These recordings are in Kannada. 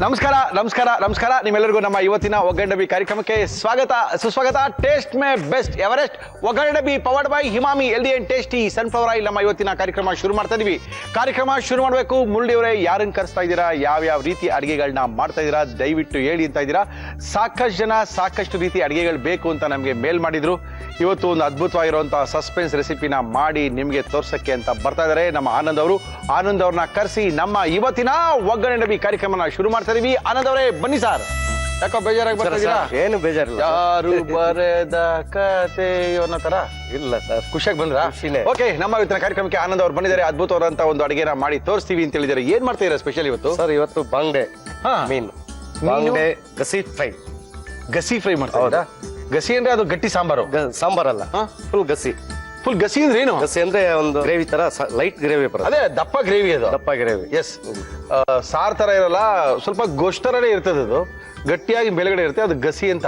ನಮಸ್ಕಾರ ನಿಮ್ಮೆಲ್ಲರಿಗೂ ನಮ್ಮ ಇವತ್ತಿನ ಒಗ್ಗರಣೆ ಕಾರ್ಯಕ್ರಮಕ್ಕೆ ಸ್ವಾಗತ ಸುಸ್ವಾಗತ. ಟೇಸ್ಟ್ ಮೇ best Everest Oggarane powered by Himami healthy and tasty sunflower oil. ನಮ್ಮ ಇವತ್ತಿನ ಕಾರ್ಯಕ್ರಮ ಶುರು ಮಾಡ್ತಾ ಇದೀವಿ. ಕಾರ್ಯಕ್ರಮ ಶುರು ಮಾಡಬೇಕು ಮುರಳಿಯವರೇ, ಯಾರನ್ನು ಕರೆಸ್ತಾ ಇದ್ದೀರಾ, ಯಾವ ರೀತಿ ಅಡುಗೆಗಳನ್ನ ಮಾಡ್ತಾ ಇದ್ದೀರಾ ದಯವಿಟ್ಟು ಹೇಳಿ ಅಂತ ಇದ್ದೀರಾ. ಸಾಕಷ್ಟು ಜನ ಸಾಕಷ್ಟು ರೀತಿ ಅಡುಗೆಗಳು ಬೇಕು ಅಂತ ನಮಗೆ ಮೇಲ್ ಮಾಡಿದ್ರು. ಇವತ್ತು ಒಂದು ಅದ್ಭುತವಾಗಿರುವಂತಹ ಸಸ್ಪೆನ್ಸ್ ರೆಸಿಪಿನ ಮಾಡಿ ನಿಮಗೆ ತೋರ್ಸಕ್ಕೆ ಅಂತ ಬರ್ತಾ ಇದ್ದಾರೆ ನಮ್ಮ ಆನಂದ್ ಅವ್ರನ್ನ ಕರೆಸಿ ನಮ್ಮ ಇವತ್ತಿನ ಒಗ್ಗರಣೆ ಕಾರ್ಯಕ್ರಮನ ಶುರು ಮಾಡ್ತಾ ಇದೀವಿ. ಆನಂದ್ ಅವರೇ ಬನ್ನಿ ಸರ್. ಯಾಕೋ ಬೇಜಾರಾಗಿ ಬರ್ತಾ ಇದ್ದೀರಾ? ಏನು ಬೇಜಾರಿಲ್ಲ. ಯಾರು ಬರೆದ ಕತೆ ಅನ್ನೋ ತರ ಇಲ್ಲ ಸರ್, ಖುಷಿಯಾಗಿ ಬಂದ್ರ? ಓಕೆ, ನಮ್ಮ ಇವತ್ತಿನ ಕಾರ್ಯಕ್ರಮಕ್ಕೆ ಆನಂದ್ ಅವ್ರು ಬಂದಿದ್ದಾರೆ. ಅದ್ಭುತವಾದಂತ ಒಂದು ಅಡಿಗೆನ ಮಾಡಿ ತೋರಿಸ್ತೀವಿ ಅಂತ ಹೇಳಿದ್ದಾರೆ. ಏನ್ ಮಾಡ್ತಾ ಇದ್ದೀರಾ ಸ್ಪೆಷಲ್ ಇವತ್ತು? ಸರ್ ಇವತ್ತು ಬಾಂಗ್ಡೆ ಮೀನು, ಬಾಂಗ್ಡೆ ಗಸಿ ಫ್ರೈ. ಗಸಿ ಫ್ರೈ ಮಾಡ್ತಾ ಇದ್ದೀರಾ? ಗಸಿ ಅಂದ್ರೆ ಅದು ಗಟ್ಟಿ ಸಾಂಬಾರು? ಸಾಂಬಾರಲ್ಲ, ಫುಲ್ ಗಸಿ. ಫುಲ್ ಗಸಿ ಅಂದ್ರೆ ಏನು? ಗಸಿ ಅಂದ್ರೆ ಒಂದು ಗ್ರೇವಿ ತರ, ಲೈಟ್ ಗ್ರೇವಿ ಬರುತ್ತೆ. ಅದೇ ದಪ್ಪ ಗ್ರೇವಿ ಅದು. ದಪ್ಪ ಗ್ರೇವಿ, ಎಸ್. ಸಾರ್ ತರ ಇರಲ್ಲ, ಸ್ವಲ್ಪ ಗೋಷ್ಟರನೇ ಇರ್ತದೆ. ಅದು ಗಟ್ಟಿಯಾಗಿ ಮೇಲ್ಗಡೆ ಇರುತ್ತೆ. ಅದು ಗಸಿ ಅಂತ.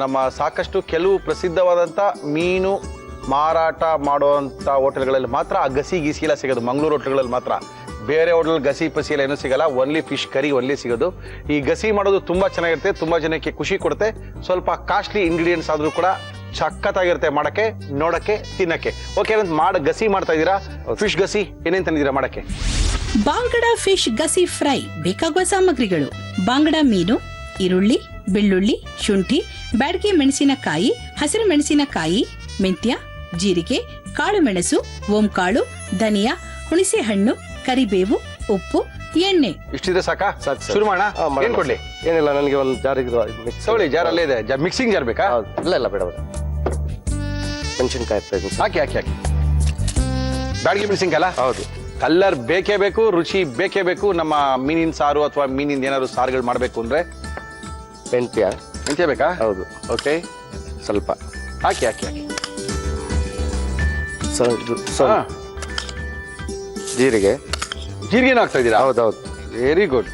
ನಮ್ಮ ಸಾಕಷ್ಟು ಕೆಲವು ಪ್ರಸಿದ್ಧವಾದಂಥ ಮೀನು ಮಾರಾಟ ಮಾಡುವಂಥ ಹೋಟೆಲ್ಗಳಲ್ಲಿ ಮಾತ್ರ ಆ ಗಸಿ ಗೀಸಿ ಎಲ್ಲ ಸಿಗೋದು. ಮಂಗಳೂರು ಹೋಟೆಲ್ಗಳಲ್ಲಿ ಮಾತ್ರ. ಬೇರೆ ಹೋಟೆಲ್ ಗಸಿ ಪಸಿ ಎಲ್ಲ ಏನೂ ಸಿಗಲ್ಲ. ಓನ್ಲಿ ಫಿಶ್ ಕರಿ ಒನ್ಲಿ ಸಿಗೋದು. ಈ ಗಸಿ ಮಾಡೋದು ತುಂಬಾ ಚೆನ್ನಾಗಿರುತ್ತೆ, ತುಂಬಾ ಜನಕ್ಕೆ ಖುಷಿ ಕೊಡುತ್ತೆ. ಸ್ವಲ್ಪ ಕಾಸ್ಟ್ಲಿ ಇಂಗ್ರೀಡಿಯೆಂಟ್ಸ್ ಆದ್ರೂ ಕೂಡ ಸಖತ್ತಾಗಿರುತ್ತೆ ಮಾಡಕ್ಕೆ, ನೋಡಕ್ಕೆ, ತಿನ್ನಕ್ಕೆ. ಓಕೆ, ಗಸಿ ಮಾಡ್ತಾ ಇದ್ದೀರಾ? ಫಿಶ್ ಗಸಿ ಏನೇನ್ ತಂದಿದ್ದೀರಾ ಮಾಡಕ್ಕೆ? ಬಾಂಗಡ ಫಿಶ್ ಗಸಿ ಫ್ರೈ ಬೇಕಾಗುವ ಸಾಮಗ್ರಿಗಳು: ಬಾಂಗಡ ಮೀನು, ಈರುಳ್ಳಿ, ಬೆಳ್ಳುಳ್ಳಿ, ಶುಂಠಿ, ಬ್ಯಾಡಗಿ ಮೆಣಸಿನಕಾಯಿ, ಹಸಿರು ಮೆಣಸಿನಕಾಯಿ, ಮೆಂತ್ಯ, ಜೀರಿಗೆ, ಕಾಳು ಮೆಣಸು, ಓಂಕಾಳು, ಧನಿಯಾ, ಹುಣಸೆ ಹಣ್ಣು, ಕರಿಬೇವು, ಉಪ್ಪು, ಎಣ್ಣೆ. ಇಷ್ಟಿದ್ರೆ ಸಾಕಾ? ಶುರು ಮಾಡೋಣ. ಏನ್ ಕೊಡ್ಲಿ? ಏನಿಲ್ಲ, ನನಗೆ ಒಂದು ಜಾರ್ ತಗೊಳ್ಳಿ. ಜಾರ್ ಅಲ್ಲೇ ಇದೆ. ಮಿಕ್ಸಿಂಗ್ ಜಾರ್ ಬೇಕಾ? ಇಲ್ಲ ಬೇಡ. ಮೆಣಸಿನ್ಕಾಯಿ ಹಾಕಿ. ಬ್ಯಾಡಗಿ ಮೆಣಸಿನ್ಕಾಯಿ ಅಲ್ಲ? ಹೌದು. ಕಲ್ಲರ್ ಬೇಕೇ ಬೇಕು, ರುಚಿ ಬೇಕೇ ಬೇಕು. ನಮ್ಮ ಮೀನಿನ ಸಾರು ಅಥವಾ ಮೀನಿಂದ ಏನಾದ್ರು ಸಾರುಗಳು ಮಾಡ್ಬೇಕು ಅಂದ್ರೆ ಮೆಂತ್ಯ ಬೇಕಾ? ಹೌದು. ಓಕೆ, ಸ್ವಲ್ಪ ಹಾಕಿ. ಜೀರಿಗೆನ ಹಾಕ್ತಾ ಇದ್ದೀರಾ? ಹೌದೌದು. Very good.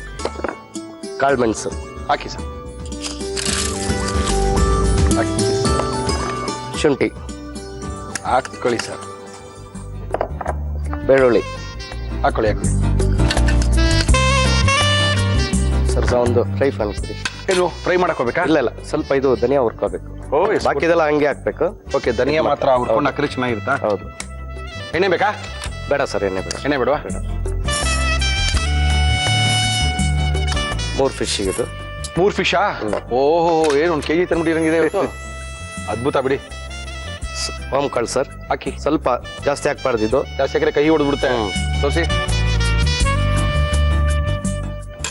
ಕಾಳು ಮೆಣಸು ಹಾಕಿ ಸರ್. ಶುಂಠಿ ಹಾಕೊಳ್ಳಿ ಸರ್. ಬೆಳ್ಳುಳ್ಳಿ ಹಾಕೊಳ್ಳಿ. ಸರ್ ಒಂದು ಫ್ರೈ ಫ್ಯಾನ್ ಕೊಡಿ. ಏನು ಫ್ರೈ ಮಾಡಕ್ ಹೋಗ್ಬೇಕಾ? ಇಲ್ಲ, ಸ್ವಲ್ಪ ಇದು ಧನಿಯಾ ಹುರ್ಕೋಬೇಕು. ಬಾಕಿದೆಲ್ಲ ಹಂಗೆ ಹಾಕ್ಬೇಕು. ಓಕೆ, ಧನಿಯಾ ಮಾತ್ರ ಹುರ್ಕೊಂಡು ಹಾಕಿದ್ರೆ ಚೆನ್ನಾಗಿರುತ್ತಾ? ಹೌದು. ಎಣ್ಣೆ ಬೇಕಾ? ಬೇಡ ಸರ್, ಎಣ್ಣೆ ಬೇಡವಾ? 3 ಫಿಶ್ ಇದು. 3 ಫಿಶಾ? ಓಹೋ, ಏನು 1 kg ತಂದ್ಬಿಟ್ಟಿರಂಗಿದೆ ಇವತ್ತು. ಅದ್ಭುತ ಬಿಡಿ. ಓಂಕಾಳು ಸರ್ ಹಾಕಿ. ಸ್ವಲ್ಪ ಜಾಸ್ತಿ ಹಾಕ್ಬಾರ್ದು, ಇದು ಜಾಸ್ತಿ ಹಾಕಿದ್ರೆ ಕೈ ಹೊಡೆದ್ಬಿಡುತ್ತೆ. ತೋರಿಸಿ.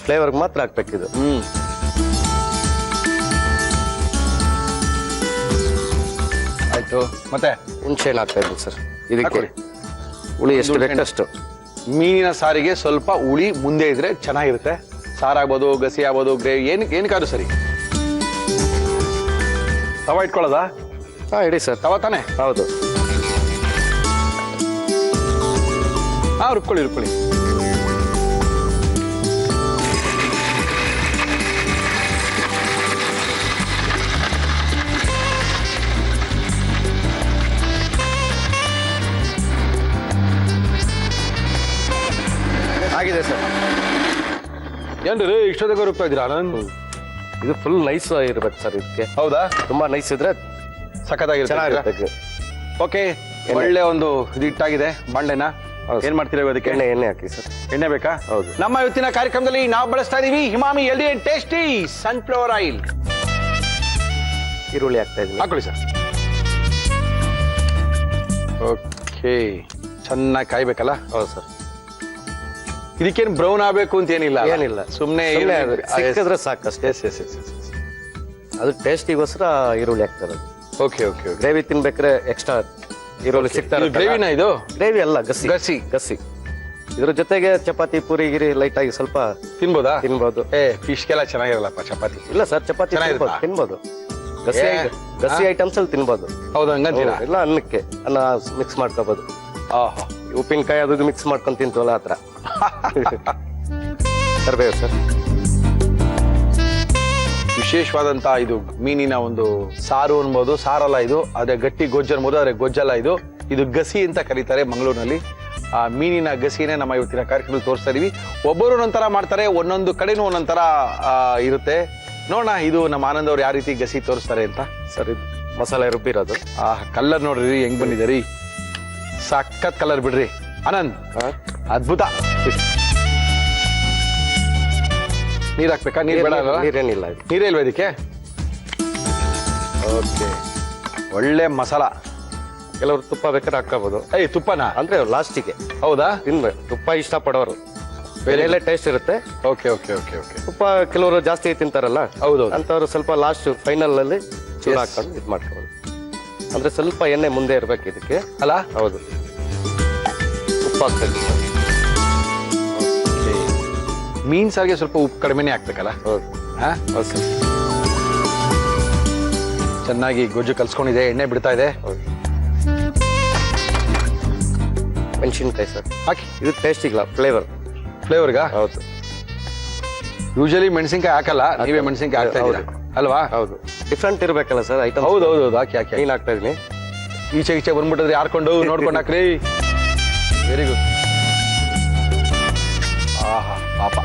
ಫ್ಲೇವರ್ಗೆ ಮಾತ್ರ ಹಾಕ್ಬೇಕಿದು. ಆಯ್ತು. ಮತ್ತೆ ಹುಣಸೆ ಹಣ್ಣು ಹಾಕ್ತಾ ಇದ್ದೀನಿ ಸರ್. ಇದಕ್ಕೆ ಹುಳಿ ಎಷ್ಟು ಬೇಕಷ್ಟು. ಮೀನಿನ ಸಾರಿಗೆ ಸ್ವಲ್ಪ ಹುಳಿ ಮುಂದೆ ಇದ್ರೆ ಚೆನ್ನಾಗಿರುತ್ತೆ. ಸಾರಾಗ್ಬೋದು, ಗಸಿ ಆಗ್ಬೋದು, ಗ್ರೇವಿ ಏನಕ್ಕಾದ್ರೂ ಸರಿ. ತವ ಇಟ್ಕೊಳ್ಳೋದಾ? ಇಡಿ ಸರ್. ತವ ತಾನೆ? ಹೌದು. ರುಬ್ಕೊಳ್ಳಿ. ಆಗಿದೆ ಸರ್. ಏನ್ರಿ ಇಷ್ಟೊತ್ತಿಗೆ ರುಬ್ತಾ ಇದ್ದೀರಾ ಆನಂದ್? ಇದು ಫುಲ್ ನೈಸ್ ಇರ್ಬೇಕು ಸರ್. ಇದಕ್ಕೆ ಹೌದಾ? ತುಂಬಾ ನೈಸ್ ಇದ್ರೆ ಸಖತ್ತಾಗಿರುತ್ತೆ. ಓಕೆ, ಒಳ್ಳೆ ಒಂದು ಇದು ಇಟ್ಟಾಗಿದೆ ಬಾಂಡೆನ. ಏನ್ ಮಾಡ್ತೀರಾ ಅದಕ್ಕೆ? ಎಣ್ಣೆ ಹಾಕಿ ಸರ್. ಎಣ್ಣೆ ಬೇಕಾ? ಹೌದು. ನಮ್ಮ ಇವತ್ತಿನ ಕಾರ್ಯಕ್ರಮದಲ್ಲಿ ನಾವು ಬಳಸ್ತಾ ಇದೀವಿ Himami healthy and tasty sunflower oil. ಈರುಳ್ಳಿ ಹಾಕ್ತಾ ಇದೀನಿ. ಹಾಕೊಳ್ಳಿ ಸರ್. ಓಕೆ, ಚೆನ್ನಾಗಿ ಕಾಯ್ಬೇಕಲ್ಲ? ಹೌದು ಸರ್. ಇದಕ್ಕೇನು ಬ್ರೌನ್ ಆಗ್ಬೇಕು ಅಂತ ಏನಿಲ್ಲ. ಸುಮ್ಮನೆ ಸಿಕ್ಕಿದ್ರೆ ಸಾಕಷ್ಟೇ. ಅದು ಟೇಸ್ಟಿಗೋಸ್ಕರ ಈರುಳ್ಳಿ ಹಾಕ್ತಾರೆ. ಓಕೆ. ಗ್ರೇವಿ ತಿನ್ಬೇಕಾದ್ರೆ ಎಕ್ಸ್ಟ್ರಾ ಈರುಳ್ಳಿ ಸಿಗ್ತಾರೆ. ಗ್ರೇವಿನ ಇದು? ಗ್ರೇವಿ ಅಲ್ಲ, ಗಸಿ. ಇದ್ರ ಜೊತೆಗೆ ಚಪಾತಿ, ಪೂರಿ ಗಿರಿ ಲೈಟ್ ಆಗಿ ಸ್ವಲ್ಪ ತಿನ್ಬೋದಾ? ತಿನ್ಬೋದು. ಫಿಶ್ಗೆಲ್ಲ ಚೆನ್ನಾಗಿರಲ್ಲಪ್ಪ ಚಪಾತಿ. ಇಲ್ಲ ಸರ್, ಚಪಾತಿ ತಿನ್ಬೋದು. ಗಸಿ ಐಟಮ್ಸ್ ಅಲ್ಲಿ ತಿನ್ಬೋದು. ಹೌದು, ಹಂಗಂತೀರಾ? ಇಲ್ಲ, ಅನ್ನಕ್ಕೆ ಅನ್ನ ಮಿಕ್ಸ್ ಮಾಡ್ಕೋಬಹುದು. ಉಪ್ಪಿನಕಾಯಿ ಅದು ಮಿಕ್ಸ್ ಮಾಡ್ಕೊಂಡು ತಿಂತೀವಲ್ಲ, ಆ ಥರ. ಕರ್ಬೇವು ಸರ್. ವಿಶೇಷವಾದಂತ ಇದು ಮೀನಿನ ಒಂದು ಸಾರು ಅನ್ಬೋದು. ಸಾರಲ್ಲ ಇದು, ಆದ್ರೆ ಗಟ್ಟಿ ಗೊಜ್ಜು ಅನ್ಬೋದು, ಆದ್ರೆ ಗೊಜ್ಜಲ್ಲ ಇದು. ಇದು ಗಸಿ ಅಂತ ಕರೀತಾರೆ ಮಂಗಳೂರಿನಲ್ಲಿ. ಆ ಮೀನಿನ ಗಸಿನೇ ನಮ್ಮ ಇವತ್ತಿನ ಕಾರ್ಯಕ್ರಮದಲ್ಲಿ ತೋರಿಸ್ತಾ ಇದೀವಿ. ಒಬ್ಬರು ಒಂದೊಂಥರ ಮಾಡ್ತಾರೆ, ಒಂದೊಂದು ಕಡೆನೂ ಒಂದೊಂಥರ ಇರುತ್ತೆ. ನೋಡೋಣ ಇದು ನಮ್ಮ ಆನಂದ್ ಅವ್ರು ಯಾವ ರೀತಿ ಗಸಿ ತೋರಿಸ್ತಾರೆ ಅಂತ. ಸರ್ ಇದು ಮಸಾಲೆ ರುಬ್ಬಿರೋದು. ಕಲರ್ ನೋಡ್ರಿ ಹೆಂಗ್ ಬಂದಿದೆ ರೀ, ಸಖತ್ ಕಲರ್ ಬಿಡ್ರಿ ಆನಂದ್, ಅದ್ಭುತ. ನೀರ್ ಹಾಕ್ಬೇಕಾ? ನೀರ್ ಬೇಡ ಅಲ್ವಾ? ನೀರೇನಿಲ್ಲ, ನೀರೇ ಇಲ್ವಾ ಇದಕ್ಕೆ? ಓಕೆ, ಒಳ್ಳೆ ಮಸಾಲ. ಕೆಲವರು ತುಪ್ಪ ಬೇಕಾದ್ರೆ ಹಾಕೋಬಹುದು. ತುಪ್ಪನಾ? ಅಂದ್ರೆ ಲಾಸ್ಟಿಗೆ. ಹೌದಾ? ತಿನ್ಬೇಕು, ತುಪ್ಪ ಇಷ್ಟಪಡೋರು. ಬೇರೆ ಟೇಸ್ಟ್ ಇರುತ್ತೆ. Okay okay okay okay. ತುಪ್ಪ ಕೆಲವರು ಜಾಸ್ತಿ ತಿಂತಾರಲ್ಲ, ಹೌದು ಅಂತವ್ರು ಸ್ವಲ್ಪ ಲಾಸ್ಟ್ ಫೈನಲ್ ಅಲ್ಲಿ ಚೂರು ಹಾಕೊಂಡು ಇದು ಮಾಡ್ಕೋಬಹುದು. ಅಂದ್ರೆ ಸ್ವಲ್ಪ ಎಣ್ಣೆ ಮುಂದೆ ಇರ್ಬೇಕು ಇದಕ್ಕೆ ಅಲ್ಲ? ಹೌದು, ಉಪ್ಪು ಹಾಕ್ಬೇಕು. ಮೀನ್ ಸಾರಿಗೆ ಸ್ವಲ್ಪ ಉಪ್ಪು ಕಡಿಮೆನೇ ಹಾಕ್ಬೇಕಲ್ಲ? ಹೌದು. ಹೌದು ಸರ್. ಚೆನ್ನಾಗಿ ಗೊಜ್ಜು ಕಲ್ಸ್ಕೊಂಡಿದೆ, ಎಣ್ಣೆ ಬಿಡ್ತಾ ಇದೆ. ಮೆಣಸಿನ್ಕಾಯಿ ಸರ್ ಹಾಕಿ. ಇದು ಟೇಸ್ಟ್ ಇಲ್ಲ, ಫ್ಲೇವರ್ಗಾ? ಹೌದು. ಯೂಶಲಿ ಮೆಣಸಿನ್ಕಾಯಿ ಹಾಕಲ್ಲ, ನೀವೇ ಮೆಣಸಿನ್ಕಾಯಿ ಹಾಕ್ತಾ ಇದ್ದೀರಾ ಅಲ್ವಾ? ಹೌದು, ಡಿಫ್ರೆಂಟ್ ಇರ್ಬೇಕಲ್ಲ ಸರ್ ಐಟಮ್. ಹೌದು ಹೌದು ಹೌದು, ಹಾಕಿ ಹಾಕಿ. ನೀನ್ ಹಾಕ್ತಾ ಇದೀನಿ. ಈಚೆ ಬಂದ್ಬಿಟ್ಟಿದ್ರೆ ಯಾರ್ಕೊಂಡು ನೋಡ್ಕೊಂಡು ಹಾಕ್ರಿ. Very good. ಆಹಾ ಪಾಪ.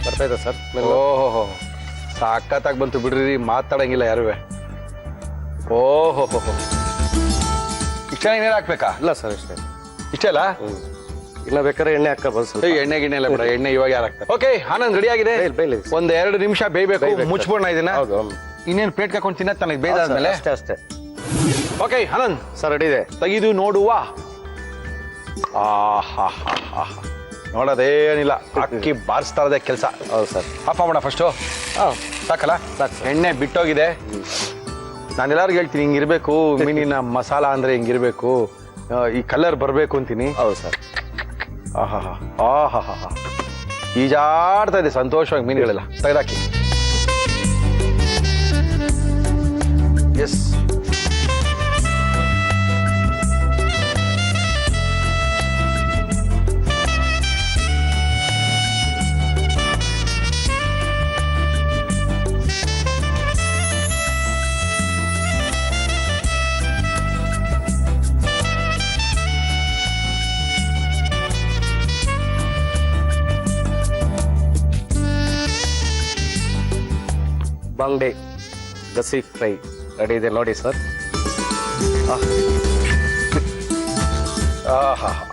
ಬರ್ತಾ ಇದೆ ಸರ್. ಓಹೋ, ಸಾಕತ್ತಾಗಿ ಬಂತು ಬಿಡ್ರಿ, ಮಾತಾಡಂಗಿಲ್ಲ ಯಾರುವೆ. ಓಹೋ, ಇಷ್ಟ ನೀರು ಹಾಕ್ಬೇಕಾ? ಇಲ್ಲ ಸರ್, ಇಷ್ಟೇ. ಇಷ್ಟ ಅಲ್ಲ? ಇನ್ನ ಬೇಕಾದ್ರೆ ಎಣ್ಣೆ ಹಾಕಬಹುದು ಸ್ವಲ್ಪ. ಎಣ್ಣೆ ಗಿಣ್ಣೆ ಎಲ್ಲ ಬಿಡ, ಎಣ್ಣೆ ಇವಾಗ ಯಾರು ಹಾಕ್ತಾರೆ? ಓಕೆ ಆನಂದ್, ರೆಡಿ ಆಗಿದೆ. ಒಂದ್ 2 ನಿಮಿಷ ಬೇಯ್ಬೇಕು. ಮುಚ್ಬೋಣ ಇದನ್ನ. ಹೌದು. ಇನ್ನೇನು ಪ್ಲೇಟ್ ಹಾಕೊಂಡು ತಿನ್ನತ್ತ ನನಗೆ ಬೇಯ್ದಾದ್ಮೇಲೆ? ಅಷ್ಟೇ. ಓಕೆ ಆನಂದ್ ಸರ್ ರೆಡಿ ಇದೆ, ತೆಗೆದು ನೋಡುವ. ನೋಡೋದೇನಿಲ್ಲ, ಅಕ್ಕಿ ಬಾರಿಸ್ತಾ ಇರೋದೇ ಕೆಲಸ. ಹೌದು ಸರ್. ಆಫ್ ಮಾಡೋಣ ಫಸ್ಟು. ಸಾಕಲ್ಲ? ಎಣ್ಣೆ ಬಿಟ್ಟೋಗಿದೆ. ನಾನೆಲ್ಲರಿಗೂ ಹೇಳ್ತೀನಿ ಹಿಂಗಿರ್ಬೇಕು ಮೀನಿನ ಮಸಾಲ ಅಂದ್ರೆ ಹಿಂಗಿರ್ಬೇಕು, ಈ ಕಲರ್ ಬರಬೇಕು ಅಂತೀನಿ. ಹೌದು ಸರ್. ಆಹಾ ಈಜಾಡ್ತಾ ಇದೆ ಸಂತೋಷವಾಗಿ ಮೀನುಗಳೆಲ್ಲ. ತೆಗೆದಾಕಿ. ಎಸ್. ಬಾಂಗ್ಡೆ ಗಸಿ ಫ್ರೈ ರೆಡಿ ಇದೆ ನೋಡಿ ಸರ್.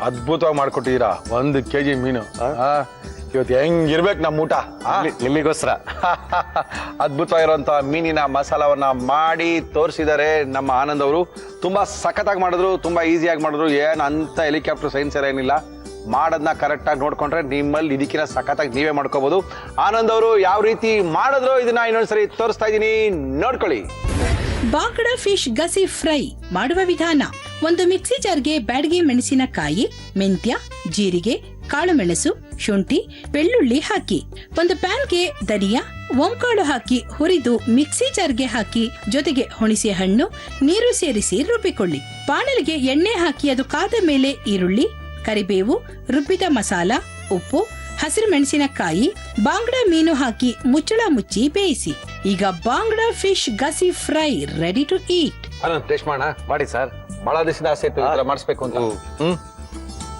ಅದ್ಭುತವಾಗಿ ಮಾಡ್ಕೊಟ್ಟಿದ್ದೀರಾ. 1 kg ಮೀನು. ಇವತ್ತು ಹೆಂಗಿರ್ಬೇಕು ನಮ್ಮ ಊಟ. ನಿಮಗೋಸ್ಕರ ಅದ್ಭುತವಾಗಿರುವಂತಹ ಮೀನಿನ ಮಸಾಲವನ್ನ ಮಾಡಿ ತೋರಿಸಿದ್ದಾರೆ ನಮ್ಮ ಆನಂದ್ ಅವರು. ತುಂಬಾ ಸಖತ್ತಾಗಿ ಮಾಡಿದ್ರು, ತುಂಬಾ ಈಸಿಯಾಗಿ ಮಾಡಿದ್ರು. ಏನ್ ಅಂತ ಹೆಲಿಕಾಪ್ಟರ್ ಸೈನ್ಸ್ ಏನಿಲ್ಲ, ಮಾಡೋದನ್ನ ಕರೆಕ್ಟಾಗಿ ನೋಡ್ಕೊಂಡ್ರೆ ನಿಮ್ಮಲ್ಲಿ ಇದಕ್ಕಿಂತ ಸಖತ್ತಾಗಿ ನೀವೇ ಮಾಡ್ಕೋಬಹುದು. ಆನಂದ್ ಅವರು ಯಾವ ರೀತಿ ಮಾಡಿದ್ರು ಇದನ್ನ ಇನ್ನೊಂದ್ಸರಿ ತೋರಿಸ್ತಾ ಇದ್ದೀನಿ, ನೋಡ್ಕೊಳ್ಳಿ. ಬಾಂಗಡಾ ಫಿಶ್ ಗಸಿ ಫ್ರೈ ಮಾಡುವ ವಿಧಾನ: ಒಂದು ಮಿಕ್ಸಿ ಜಾರ್ಗೆ ಬ್ಯಾಡಗಿ ಮೆಣಸಿನಕಾಯಿ, ಮೆಂತ್ಯ, ಜೀರಿಗೆ, ಕಾಳುಮೆಣಸು, ಶುಂಠಿ, ಬೆಳ್ಳುಳ್ಳಿ ಹಾಕಿ. ಒಂದು ಪ್ಯಾನ್ಗೆ ಧನಿಯಾ, ಒಂಕಾಳು ಹಾಕಿ ಹುರಿದು ಮಿಕ್ಸಿ ಜಾರ್ಗೆ ಹಾಕಿ, ಜೊತೆಗೆ ಹುಣಸೆ ಹಣ್ಣು, ನೀರು ಸೇರಿಸಿ ರುಬ್ಬಿಕೊಳ್ಳಿ. ಬಾಣಲಿಗೆ ಎಣ್ಣೆ ಹಾಕಿ ಅದು ಕಾದ ಮೇಲೆ ಈರುಳ್ಳಿ, ಕರಿಬೇವು, ರುಬ್ಬಿದ ಮಸಾಲ, ಉಪ್ಪು, ಹಸಿರು ಮೆಣಸಿನಕಾಯಿ, ಬಾಂಗಡಾ ಮೀನು ಹಾಕಿ ಮುಚ್ಚಳ ಮುಚ್ಚಿ ಬೇಯಿಸಿ. ಈಗ bangda fish gassi fry ready to eat. Taste ಮಾಡೋಣ. ಮಾಡಿ ಸರ್. ಬಹಳ ದಿವಸದ ಆಸೆ ಇತ್ತು ಮಾಡಿಸ್ಬೇಕು ಅಂತ.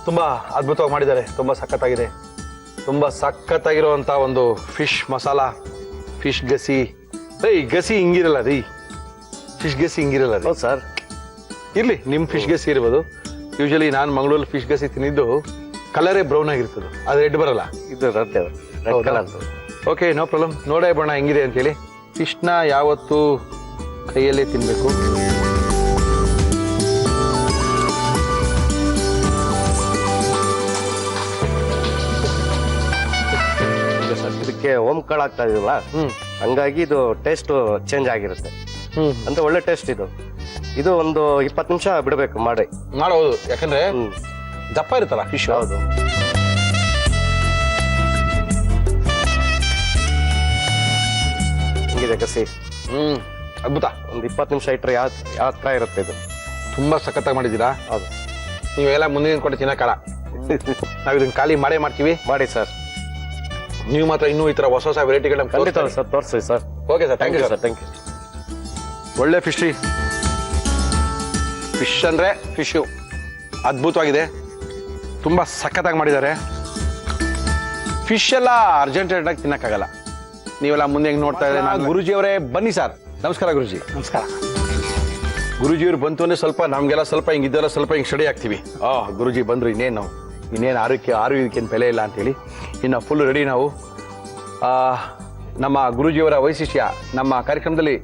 ತುಂಬಾ ಅದ್ಭುತವಾಗಿ ಮಾಡಿದ್ದಾರೆ. ತುಂಬಾ ಸಖತ್ತಾಗಿದೆ. ತುಂಬಾ ಸಖತ್ತಾಗಿರುವಂತ ಒಂದು ಫಿಶ್ ಮಸಾಲ, ಫಿಶ್ ಗಸಿ. ಗಸಿ ಹಿಂಗಿರಲ್ಲ ರೀ, ಫಿಶ್ ಗಸಿ ಹಿಂಗಿರಲ್ಲ ರೀ. ಹೌದು ಸರ್. ಇರ್ಲಿ, ನಿಮ್ ಫಿಶ್ ಗಸಿ ಇರ್ಬೋದು. ಯೂಶಲಿ ನಾನು ಮಂಗಳೂರಲ್ಲಿ ಫಿಶ್ ಗಸಿ ತಿನ್ನಿದ್ದು ಕಲರೇ ಬ್ರೌನ್ ಆಗಿರ್ತದೆ, ಅದು ರೆಡ್ ಬರಲ್ಲ. ಇದು red colour. Okay, no problem. ನೋಡೇ ಬಣ್ಣ ಹೆಂಗಿದೆ ಅಂತೇಳಿ. ಫಿಶ್ನ ಯಾವತ್ತು ಕೈಯಲ್ಲೇ ತಿನ್ಬೇಕು. ಇದಕ್ಕೆ ಓಂಕಾಳು ಆಗ್ತಾ ಇದೀವಲ್ಲ, ಹಂಗಾಗಿ ಇದು ಟೇಸ್ಟ್ ಚೇಂಜ್ ಆಗಿರುತ್ತೆ. ಅಂದ್ರೆ ಒಳ್ಳೆ ಟೇಸ್ಟ್ ಇದು ಒಂದು 20 ನಿಮಿಷ ಬಿಡಬೇಕು ಮಾಡಬಹುದು. ಯಾಕಂದ್ರೆ ದಪ್ಪ ಇರುತ್ತಲ್ಲ ಫಿಶ್. ಹೌದು. ಹಿಂಗಿದೆ ಗಸಿ. ಅದ್ಭುತ. ಒಂದು 20 ನಿಮಿಷ ಇಟ್ಟರೆ ಯಾವ ತರ ಇರುತ್ತೆ ಇದು. ತುಂಬಾ ಸಖತ್ತಾಗಿ ಮಾಡಿದ್ದೀರಾ. ಹೌದು. ನೀವೆಲ್ಲ ಮುಂದಿನ ಕೊಟ್ಟು ತಿನ್ನಕ್ಕಾಲ. ನಾವ್ ಇದನ್ನ ಖಾಲಿ ಮಾಡ್ತೀವಿ. ಮಾಡಿ ಸರ್. ನೀವು ಮಾತ್ರ ಇನ್ನೂ ಈ ತರ ಹೊಸ ವೆರೈಟಿಗಳನ್ನ ಖಂಡಿತ ಸರ್, ತೋರಿಸಿ sir. Okay sir, thank you sir. Thank you. ಒಳ್ಳೆ ಫಿಶ್ ರೀ. ಫಿಶ್ ಅಂದರೆ ಫಿಶು ಅದ್ಭುತವಾಗಿದೆ, ತುಂಬ ಸಖತ್ತಾಗಿ ಮಾಡಿದ್ದಾರೆ. ಫಿಶ್ ಎಲ್ಲ ಅರ್ಜೆಂಟೇಟಾಗಿ ತಿನ್ನಕ್ಕಾಗಲ್ಲ. ನೀವೆಲ್ಲ ಮುಂದೆ ಹೆಂಗೆ ನೋಡ್ತಾ ಇದ್ದಾರೆ. ನಾನು ಗುರುಜಿಯವರೇ ಬನ್ನಿ ಸರ್. ನಮಸ್ಕಾರ ಗುರುಜಿ. ನಮಸ್ಕಾರ. ಗುರುಜಿಯವ್ರು ಬಂತು ಅಂದರೆ ಸ್ವಲ್ಪ ನಮಗೆಲ್ಲ ಸ್ವಲ್ಪ ಹಿಂಗಿದ್ದೆಲ್ಲ ಸ್ವಲ್ಪ ಹಿಂಗೆ ಸ್ಟಡಿ ಆಗ್ತೀವಿ. ಗುರುಜಿ ಬಂದರು, ಇನ್ನೇನು ಆರೋಗ್ಯಕ್ಕೆ ಬೆಲೆ ಇಲ್ಲ ಅಂತೇಳಿ ಇನ್ನು ಫುಲ್ ರೆಡಿ ನಾವು. ನಮ್ಮ ಗುರೂಜಿಯವರ ವೈಶಿಷ್ಟ್ಯ, ನಮ್ಮ ಕಾರ್ಯಕ್ರಮದಲ್ಲಿ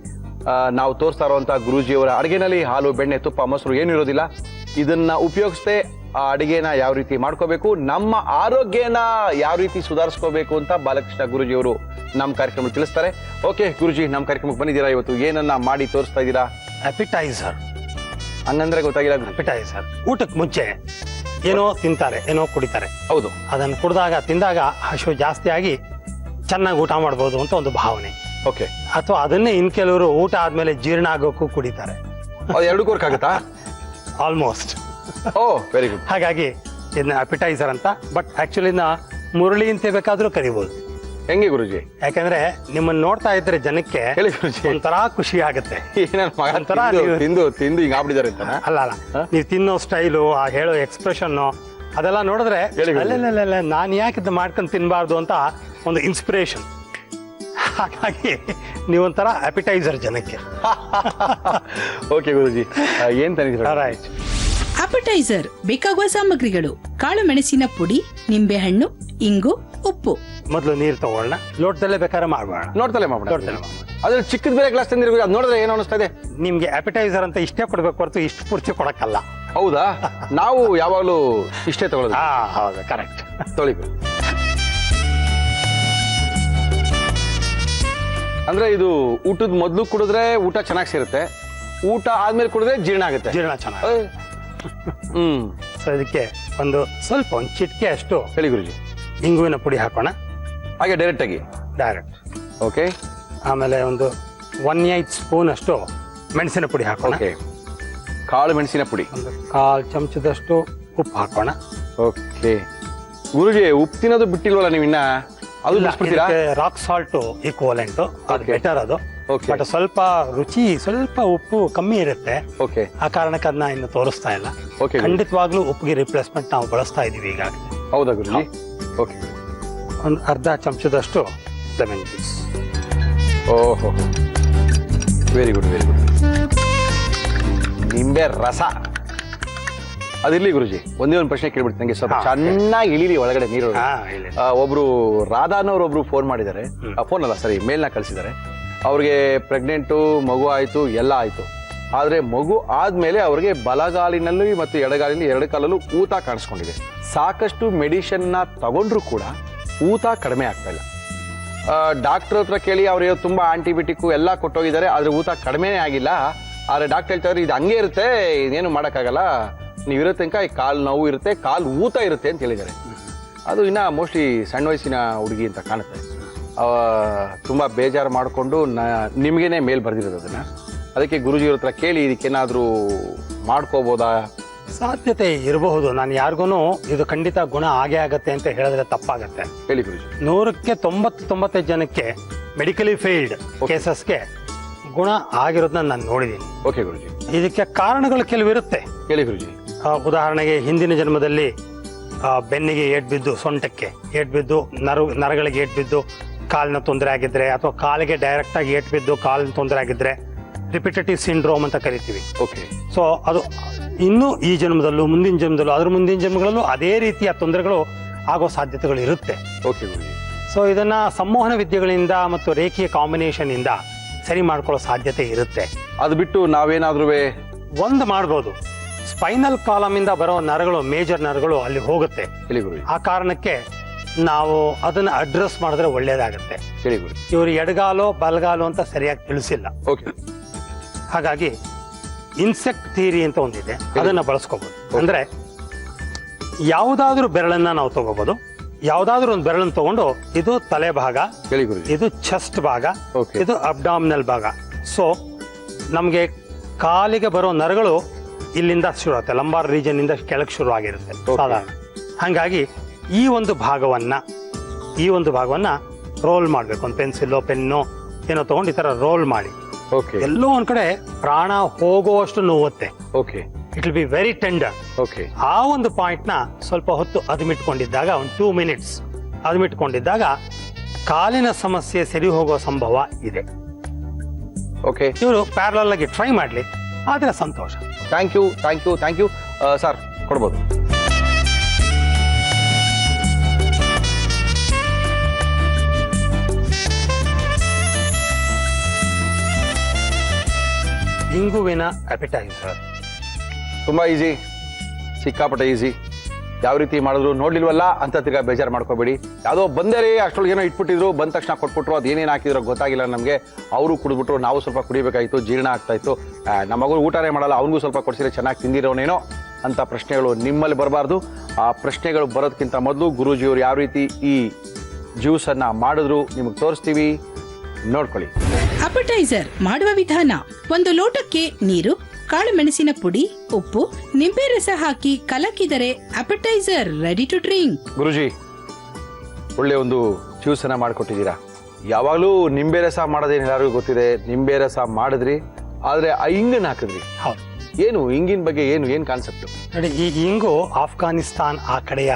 ನಾವು ತೋರಿಸ್ತಾ ಇರುವಂಥ ಗುರೂಜಿಯವರ ಅಡುಗೆನಲ್ಲಿ ಹಾಲು, ಬೆಣ್ಣೆ, ತುಪ್ಪ, ಮೊಸರು ಏನೂ ಇರೋದಿಲ್ಲ. ಇದನ್ನು ಉಪಯೋಗಿಸದೆ ಆ ಅಡುಗೆನ ಯಾವ ರೀತಿ ಮಾಡ್ಕೋಬೇಕು, ನಮ್ಮ ಆರೋಗ್ಯನ ಯಾವ ರೀತಿ ಸುಧಾರಿಸ್ಕೋಬೇಕು ಅಂತ ಬಾಲಕೃಷ್ಣ ಗುರೂಜಿಯವರು ನಮ್ಮ ಕಾರ್ಯಕ್ರಮದಲ್ಲಿ ತಿಳಿಸ್ತಾರೆ. ಓಕೆ ಗುರೂಜಿ, ನಮ್ಮ ಕಾರ್ಯಕ್ರಮಕ್ಕೆ ಬಂದಿದ್ದೀರಾ ಇವತ್ತು, ಏನನ್ನ ಮಾಡಿ ತೋರಿಸ್ತಾ ಇದ್ದೀರಾ? ಅಪಿಟೈಸರ್. ಹಂಗಂದ್ರೆ ಗೊತ್ತಾಗಿಲ್ಲ. ಅಪಿಟೈಸರ್ ಊಟಕ್ಕೆ ಮುಂಚೆ ಏನೋ ತಿಂತಾರೆ, ಏನೋ ಕುಡಿತಾರೆ. ಹೌದು. ಅದನ್ನು ತಿಂದಾಗ ಹಸಿವು ಜಾಸ್ತಿ ಆಗಿ ಚೆನ್ನಾಗಿ ಊಟ ಮಾಡ್ಬೋದು ಅಂತ ಒಂದು ಭಾವನೆ. ಓಕೆ. ಅಥವಾ ಅದನ್ನೇ ಇನ್ ಕೆಲವರು ಊಟ ಆದ್ಮೇಲೆ ಜೀರ್ಣ ಆಗೋಕ್ಕೂ ಕುಡಿತಾರೆ. ಎರಡಕ್ಕೂ ವರ್ಕ್ ಆಗುತ್ತಾ? ಆಲ್ಮೋಸ್ಟ್. ಓ ವೆರಿ ಗುಡ್. ಹಾಗಾಗಿ ಇದನ್ನ ಅಪಿಟೈಸರ್ ಅಂತ, ಬಟ್ ಆಕ್ಚುಲಿ ಮುರಳಿ ಅಂತ ಬೇಕಾದ್ರೂ ಕರಿಬಹುದು. ಹೆಂಗೆ ಗುರುಜಿ? ಯಾಕಂದ್ರೆ ನಿಮ್ಮನ್ನ ನೋಡ್ತಾ ಇದ್ರೆ ಜನಕ್ಕೆ ಹೇಳಿ ಗುರುಜಿ. ಒಂಥರ ಖುಷಿ ಆಗುತ್ತೆ. ಒಂಥರ ತಿಂದು ತಿಂದು ಹಿಂಗ ಆಗ್ಬಿಟ್ಟಿದ್ದಾರೆ ಅಂತ. ಅಲ್ಲ ನೀವು ತಿನ್ನೋ ಸ್ಟೈಲು, ಆ ಹೇಳೋ ಎಕ್ಸ್ಪ್ರೆಷನ್ ಅದೆಲ್ಲ ನೋಡಿದ್ರೆ ಅಲ್ಲ ನಾನು ಯಾಕೆ ಇದು ಮಾಡ್ಕೊಂಡು ತಿನ್ಬಾರ್ದು ಅಂತ ಒಂದು ಇನ್ಸ್ಪಿರೇಷನ್. ಹಾಗಾಗಿ ನೀವೊಂಥರ ಅಪಿಟೈಸರ್ ಜನಕ್ಕೆ. ಓಕೆ ಗುರುಜಿ, ಏನ್ ತಂದಿದ್ದೀರಾ? ಅಪಟೈಸರ್ ಬೇಕಾಗುವ ಸಾಮಗ್ರಿಗಳು: ಕಾಳು ಮೆಣಸಿನ ಪುಡಿ, ನಿಂಬೆಹಣ್ಣು, ಇಂಗು, ಉಪ್ಪು. ಮೊದಲು ನೀರು ತಗೊಳ್ಳೋಣ, ಲೋಟದಲ್ಲೇ ಬೇಕಾದ್ರೆ ಮಾಡೋಣ. ನೋಡ್ತಲೇ ಮಾಡ್ಬಿಡ. ಅದ್ರ ಚಿಕ್ಕದ ಬೇರೆ ಗ್ಲಾಸ್ ತಂದಿರ್ಬೇಕು, ಅದು ನೋಡಿದ್ರೆ ಏನು ಅನಿಸ್ತಾ ಇದೆ ನಿಮ್ಗೆ ಅಪಿಟೈಸರ್ ಅಂತ ಇಷ್ಟೇ ಕೊಡ್ಬೇಕು ಹೊರತು ಇಷ್ಟು ಪೂರ್ತಿ ಕೊಡಕ್ಕಲ್ಲ. ಹೌದಾ? ನಾವು ಯಾವಾಗಲೂ ಇಷ್ಟೇ ತಗೊಳ್ಳೋದು. ಹೌದು, ಕರೆಕ್ಟ್. ತೊಳಿಬೇಕು ಅಂದ್ರೆ ಇದು ಊಟದ ಮೊದಲು ಕುಡಿದ್ರೆ ಊಟ ಚೆನ್ನಾಗಿ ಸೇರುತ್ತೆ, ಊಟ ಆದ್ಮೇಲೆ ಕುಡಿದ್ರೆ ಜೀರ್ಣ ಆಗುತ್ತೆ. ಜೀರ್ಣ ಚೆನ್ನಾಗಿ. ಸೊ ಇದಕ್ಕೆ ಒಂದು ಚಿಟಿಕೆ ಅಷ್ಟು ಹೇಳಿ ಗುರುಜಿ. ಇಂಗುವಿನ ಪುಡಿ ಹಾಕೋಣ ಹಾಗೆ ಡೈರೆಕ್ಟ್. ಓಕೆ. ಆಮೇಲೆ ಒಂದು 1/8 ಸ್ಪೂನ್ ಅಷ್ಟು ಮೆಣಸಿನ ಪುಡಿ ಹಾಕೋಣ. ಕಾಳು ಮೆಣಸಿನ ಪುಡಿ. ಒಂದು 1/4 ಚಮಚದಷ್ಟು ಉಪ್ಪು ಹಾಕೋಣ. ಓಕೆ ಗುರುಜಿ, ಉಪ್ಪು ತಿನ್ನೋದು ಬಿಟ್ಟಿಲ್ವಲ್ಲ ನೀವಿನ್ನ? ಅದು ರಾಕ್ ಸಾಲ್ಟ್ ಈಕ್ವಲೆಂಟ್, ಅದು ಬೆಟರ್ ಅದು. ಬಟ್ ಸ್ವಲ್ಪ ಉಪ್ಪು ಕಮ್ಮಿ ಇರುತ್ತೆ. ಆ ಕಾರಣಕ್ಕೆ ಅದನ್ನ ಇನ್ನು ತೋರಿಸ್ತಾ ಇಲ್ಲ. ಖಂಡಿತವಾಗ್ಲೂ ಉಪ್ಪಿಗೆ ರಿಪ್ಲೇಸ್ಮೆಂಟ್ ನಾವು ಬಳಸ್ತಾ ಇದೀವಿ ಈಗಾಗಲೇ. ಹೌದಾ ಗುರುಜಿ? ಓಕೆ. ಒಂದು 1/2 ಚಮಚದಷ್ಟು ಲೆಮನ್ ಜ್ಯೂಸ್. ಓಹೋ, ವೆರಿ ಗುಡ್ ವೆರಿ ಗುಡ್. ನಿಂಬೆ ರಸ ಅದಿರ್ಲಿ ಗುರುಜಿ. ಒಂದೇ ಒಂದು ಪ್ರಶ್ನೆ ಕೇಳ್ಬಿಡ್ತೀನಿ, ನಂಗೆ ಸ್ವಲ್ಪ ಚೆನ್ನಾಗಿ ಇಳಿಲಿ ಒಳಗಡೆ ನೀರು. ಒಬ್ರು ರಾಧಾನವ್ರು ಒಬ್ರು ಫೋನ್ ಮಾಡಿದ್ದಾರೆ, ಫೋನ್ ಅಲ್ಲ ಸರಿ ಮೇಲ್ನ ಕಳಿಸಿದ್ದಾರೆ. ಅವ್ರಿಗೆ ಪ್ರೆಗ್ನೆಂಟು, ಮಗು ಆಯ್ತು, ಎಲ್ಲ ಆಯ್ತು. ಆದ್ರೆ ಮಗು ಆದ್ಮೇಲೆ ಅವ್ರಿಗೆ ಬಲಗಾಲಿನಲ್ಲಿ ಮತ್ತು ಎಡಗಾಲಿನಲ್ಲಿ 2 ಕಾಲಲ್ಲೂ ಊತ ಕಾಣಿಸ್ಕೊಂಡಿದೆ. ಸಾಕಷ್ಟು ಮೆಡಿಸಿನ್ ನ ತಗೊಂಡ್ರು ಕೂಡ ಊತ ಕಡಿಮೆ ಆಗ್ತಾ ಇಲ್ಲ. ಡಾಕ್ಟರ್ ಹತ್ರ ಕೇಳಿ ಅವ್ರಿಗೆ ತುಂಬಾ ಆಂಟಿಬಯೋಟಿಕ್ ಎಲ್ಲ ಕೊಟ್ಟೋಗಿದ್ದಾರೆ, ಆದ್ರೆ ಊತ ಕಡಿಮೆನೇ ಆಗಿಲ್ಲ. ಆದ್ರೆ ಡಾಕ್ಟರ್ ಹೇಳ್ತಾರೆ ಇದು ಹಂಗೆ ಇರುತ್ತೆ, ಇದೇನು ಮಾಡೋಕ್ಕಾಗಲ್ಲ, ನೀವಿರೋ ತನಕ ಈ ಕಾಲು ನೋವು ಇರುತ್ತೆ, ಕಾಲು ಊತ ಇರುತ್ತೆ ಅಂತ ಹೇಳಿದ್ದಾರೆ. ಅದು ಇನ್ನ ಮೋಸ್ಟ್ಲಿ ಸಣ್ಣ ವಯಸ್ಸಿನ ಹುಡುಗಿ ಅಂತ ಕಾಣುತ್ತೆ. ತುಂಬಾ ಬೇಜಾರು ಮಾಡಿಕೊಂಡು ನಿಮ್ಗೇನೆ ಮೇಲ್ ಬರ್ದಿರೋದು ಅದನ್ನ. ಅದಕ್ಕೆ ಗುರುಜಿಯವ್ರ ಹತ್ರ ಕೇಳಿ ಇದಕ್ಕೇನಾದ್ರೂ ಮಾಡ್ಕೋಬೋದಾ? ಸಾಧ್ಯತೆ ಇರಬಹುದು. ನಾನು ಯಾರಿಗೂ ಇದು ಖಂಡಿತ ಗುಣ ಆಗೇ ಆಗತ್ತೆ ಅಂತ ಹೇಳಿದ್ರೆ ತಪ್ಪಾಗತ್ತೆ. ಹೇಳಿ ಗುರುಜಿ. 100ಕ್ಕೆ 90-95 ಜನಕ್ಕೆ ಮೆಡಿಕಲಿ ಫೇಲ್ಡ್ ಕೇಸಸ್ಗೆ ಗುಣ ಆಗಿರೋದನ್ನ ನಾನು ನೋಡಿದ್ದೀನಿ. ಓಕೆ ಗುರುಜಿ. ಇದಕ್ಕೆ ಕಾರಣಗಳು ಕೆಲವಿರುತ್ತೆ. ಹೇಳಿ ಗುರುಜಿ. ಉದಾಹರಣೆಗೆ ಹಿಂದಿನ ಜನ್ಮದಲ್ಲಿ ಬೆನ್ನಿಗೆ ಏಟ್ ಬಿದ್ದು, ಸೊಂಟಕ್ಕೆ ಏಟ್ ಬಿದ್ದು, ನರಗಳಿಗೆ ಏಟ್ ಬಿದ್ದು ಕಾಲಿನ ತೊಂದರೆ ಆಗಿದ್ರೆ, ಅಥವಾ ಕಾಲಿಗೆ ಡೈರೆಕ್ಟ್ ಆಗಿ ಏಟ್ ಬಿದ್ದು ಕಾಲಿನ ತೊಂದರೆ ಆಗಿದ್ರೆ ರಿಪಿಟೇಟಿವ್ ಸಿಂಡ್ರೋಮ್ ಅಂತ ಕರಿತೀವಿ. ಓಕೆ. ಸೊ ಅದು ಇನ್ನು ಈ ಜನ್ಮದಲ್ಲೂ, ಮುಂದಿನ ಜನ್ಮದಲ್ಲೂ, ಅದ್ರ ಮುಂದಿನ ಜನ್ಮಗಳಲ್ಲೂ ಅದೇ ರೀತಿಯ ತೊಂದರೆಗಳು ಆಗೋ ಸಾಧ್ಯತೆಗಳು ಇರುತ್ತೆ. ಓಕೆ ಗುರುಜಿ. ಸೊ ಇದನ್ನ ಸಂಮೋಹನ ವಿದ್ಯೆಗಳಿಂದ ಮತ್ತು ರೇಖೀಯ ಕಾಂಬಿನೇಷನ್ ಇಂದ ಸರಿ ಮಾಡ್ಕೊಳ್ಳೋ ಸಾಧ್ಯತೆ ಇರುತ್ತೆ. ಅದು ಬಿಟ್ಟು ನಾವೇನಾದ್ರೂ ಒಂದು ಮಾಡ್ಬೋದು. ಸ್ಪೈನಲ್ ಕಾಲಮ್ ಇಂದ ಬರೋ ನರಗಳು, ಮೇಜರ್ ನರಗಳು ಅಲ್ಲಿ ಹೋಗುತ್ತೆ. ಆ ಕಾರಣಕ್ಕೆ ನಾವು ಅದನ್ನ ಅಡ್ರೆಸ್ ಮಾಡಿದ್ರೆ ಒಳ್ಳೇದಾಗತ್ತೆ. ಇವರು ಎಡಗಾಲು ಬಲಗಾಲು ಅಂತ ಸರಿಯಾಗಿ ತಿಳಿಸಿಲ್ಲ. ಹಾಗಾಗಿ ಇನ್ಸೆಕ್ಟ್ ಥಿಯರಿ ಅಂತ ಒಂದಿದೆ, ಅದನ್ನ ಬಳಸ್ಕೋಬಹುದು. ಅಂದ್ರೆ ಯಾವುದಾದ್ರೂ ಬೆರಳನ್ನ ನಾವು ತಗೋಬಹುದು. ಯಾವ್ದಾದ್ರು ಒಂದು ಬೆರಳನ್ನು ತಗೊಂಡು ಇದು ತಲೆ ಭಾಗ, ಇದು ಚೆಸ್ಟ್ ಭಾಗ, ಇದು ಅಬ್ಡಾಮಿನಲ್ ಭಾಗ. ಸೊ ನಮ್ಗೆ ಕಾಲಿಗೆ ಬರೋ ನರಗಳು ಇಲ್ಲಿಂದ ಶುರು ಆಗುತ್ತೆ, ಲಂಬಾರ್ ರೀಜನ್ ಇಂದ ಕೆಳಗೆ ಶುರು ಆಗಿರುತ್ತೆ ಸಾಧಾರಣ. ಹಾಗಾಗಿ ಈ ಒಂದು ಭಾಗವನ್ನ ರೋಲ್ ಮಾಡ್ಬೇಕು. ಒಂದು ಪೆನ್ಸಿಲ್ಲೋ ಪೆನ್ನೋ ಏನೋ ತಗೊಂಡು ಈ ತರ ರೋಲ್ ಮಾಡಿ Okay. ಎಲ್ಲೋ ಒಂದ್ ಕಡೆ ಪ್ರಾಣ ಹೋಗುವಷ್ಟು ನೋವುತ್ತೆ. Okay it will be very tender. Okay ಆ ಒಂದು ಪಾಯಿಂಟ್ ನ ಸ್ವಲ್ಪ ಹೊತ್ತು ಅದುಮಿಟ್ಕೊಂಡಿದ್ದಾಗ, ಒಂದು 2 minutes ಅದುಮಿಟ್ಕೊಂಡಿದ್ದಾಗ ಕಾಲಿನ ಸಮಸ್ಯೆ ಸರಿ ಹೋಗೋ ಸಂಭವ ಇದೆ. ಓಕೆ ಇವರು ಪ್ಯಾರಲಲ್ ಆಗಿ ಟ್ರೈ ಮಾಡ್ಲಿ, ಆದ್ರೆ ಸಂತೋಷ. ಥ್ಯಾಂಕ್ ಯು ಸರ್, ಕೊಡ್ಬೋದು. ಇಂಗುವಿನ ಅಪೆಟೈಸರ್ ತುಂಬಾ ಈಸಿ, ಸಿಕ್ಕಾಪಟ್ಟೆ ಈಸಿ. ಯಾವ ರೀತಿ ಮಾಡಿದ್ರು ನೋಡ್ಲಿಲ್ವಲ್ಲ ಅಂತ ತಿರ್ಗಾ ಬೇಜಾರು ಮಾಡ್ಕೋಬೇಡಿ. ಯಾವುದೋ ಬಂದೇ ರೀ ಅಷ್ಟೊಳಗೆ ಏನೋ ಇಟ್ಬಿಟ್ಟಿದ್ರು, ಬಂದ ತಕ್ಷಣ ಕೊಟ್ಬಿಟ್ರು, ಅದು ಏನೇನು ಹಾಕಿದ್ರು ಗೊತ್ತಾಗಿಲ್ಲ ನಮಗೆ. ಅವರು ಕುಡಿದ್ಬಿಟ್ರು, ನಾವು ಸ್ವಲ್ಪ ಕುಡಿಬೇಕಾಯಿತು, ಜೀರ್ಣ ಆಗ್ತಾ ಇತ್ತು. ನಮ್ಮ ಮಗು ಊಟನೇ ಮಾಡಲ್ಲ, ಅವನಿಗೂ ಸ್ವಲ್ಪ ಕೊಡ್ಸಿದ್ರೆ ಚೆನ್ನಾಗಿ ತಿಂದಿರೋನೇನೋ ಅಂತ ಪ್ರಶ್ನೆಗಳು ನಿಮ್ಮಲ್ಲಿ ಬರಬಾರ್ದು. ಆ ಪ್ರಶ್ನೆಗಳು ಬರೋದಕ್ಕಿಂತ ಮೊದಲು ಗುರೂಜಿಯವರು ಯಾವ ರೀತಿ ಈ ಜ್ಯೂಸನ್ನು ಮಾಡಿದ್ರು ನಿಮಗೆ ತೋರಿಸ್ತೀವಿ, ನೋಡ್ಕೊಳ್ಳಿ. ಅಪಟೈಸರ್ ಮಾಡುವ ವಿಧಾನ: 1 ಲೋಟಕ್ಕೆ ನೀರು, ಕಾಳು ಮೆಣಸಿನ ಪುಡಿ, ಉಪ್ಪು, ನಿಂಬೆ ರಸ ಹಾಕಿ ಕಲಕಿದರೆ ಅಪಟೈಸರ್ ರೆಡಿ ಟು ಡ್ರಿಂಕ್. ಗುರುಜಿ, ಒಳ್ಳೆ ಒಂದು ಜ್ಯೂಸನ್ನು ಮಾಡಿಕೊಟ್ಟಿದ್ದೀರಾ. ಯಾವಾಗಲೂ ನಿಂಬೆ ರಸ ಮಾಡೋದೇನು ಎಲ್ಲರಿಗೂ ಗೊತ್ತಿದೆ, ನಿಂಬೆ ರಸ ಮಾಡಿದ್ರಿ, ಆದರೆ ಆ ಇಂಗನ್ನು ಹಾಕಿದ್ರಿ. ಹೌದು. ಏನು ಇಂಗಿನ ಬಗ್ಗೆ ಏನು ಕಾನ್ಸೆಪ್ಟ್? ನೋಡಿ, ಈ ಇಂಗು ಆಫ್ಘಾನಿಸ್ತಾನ್ ಆ ಕಡೆಯ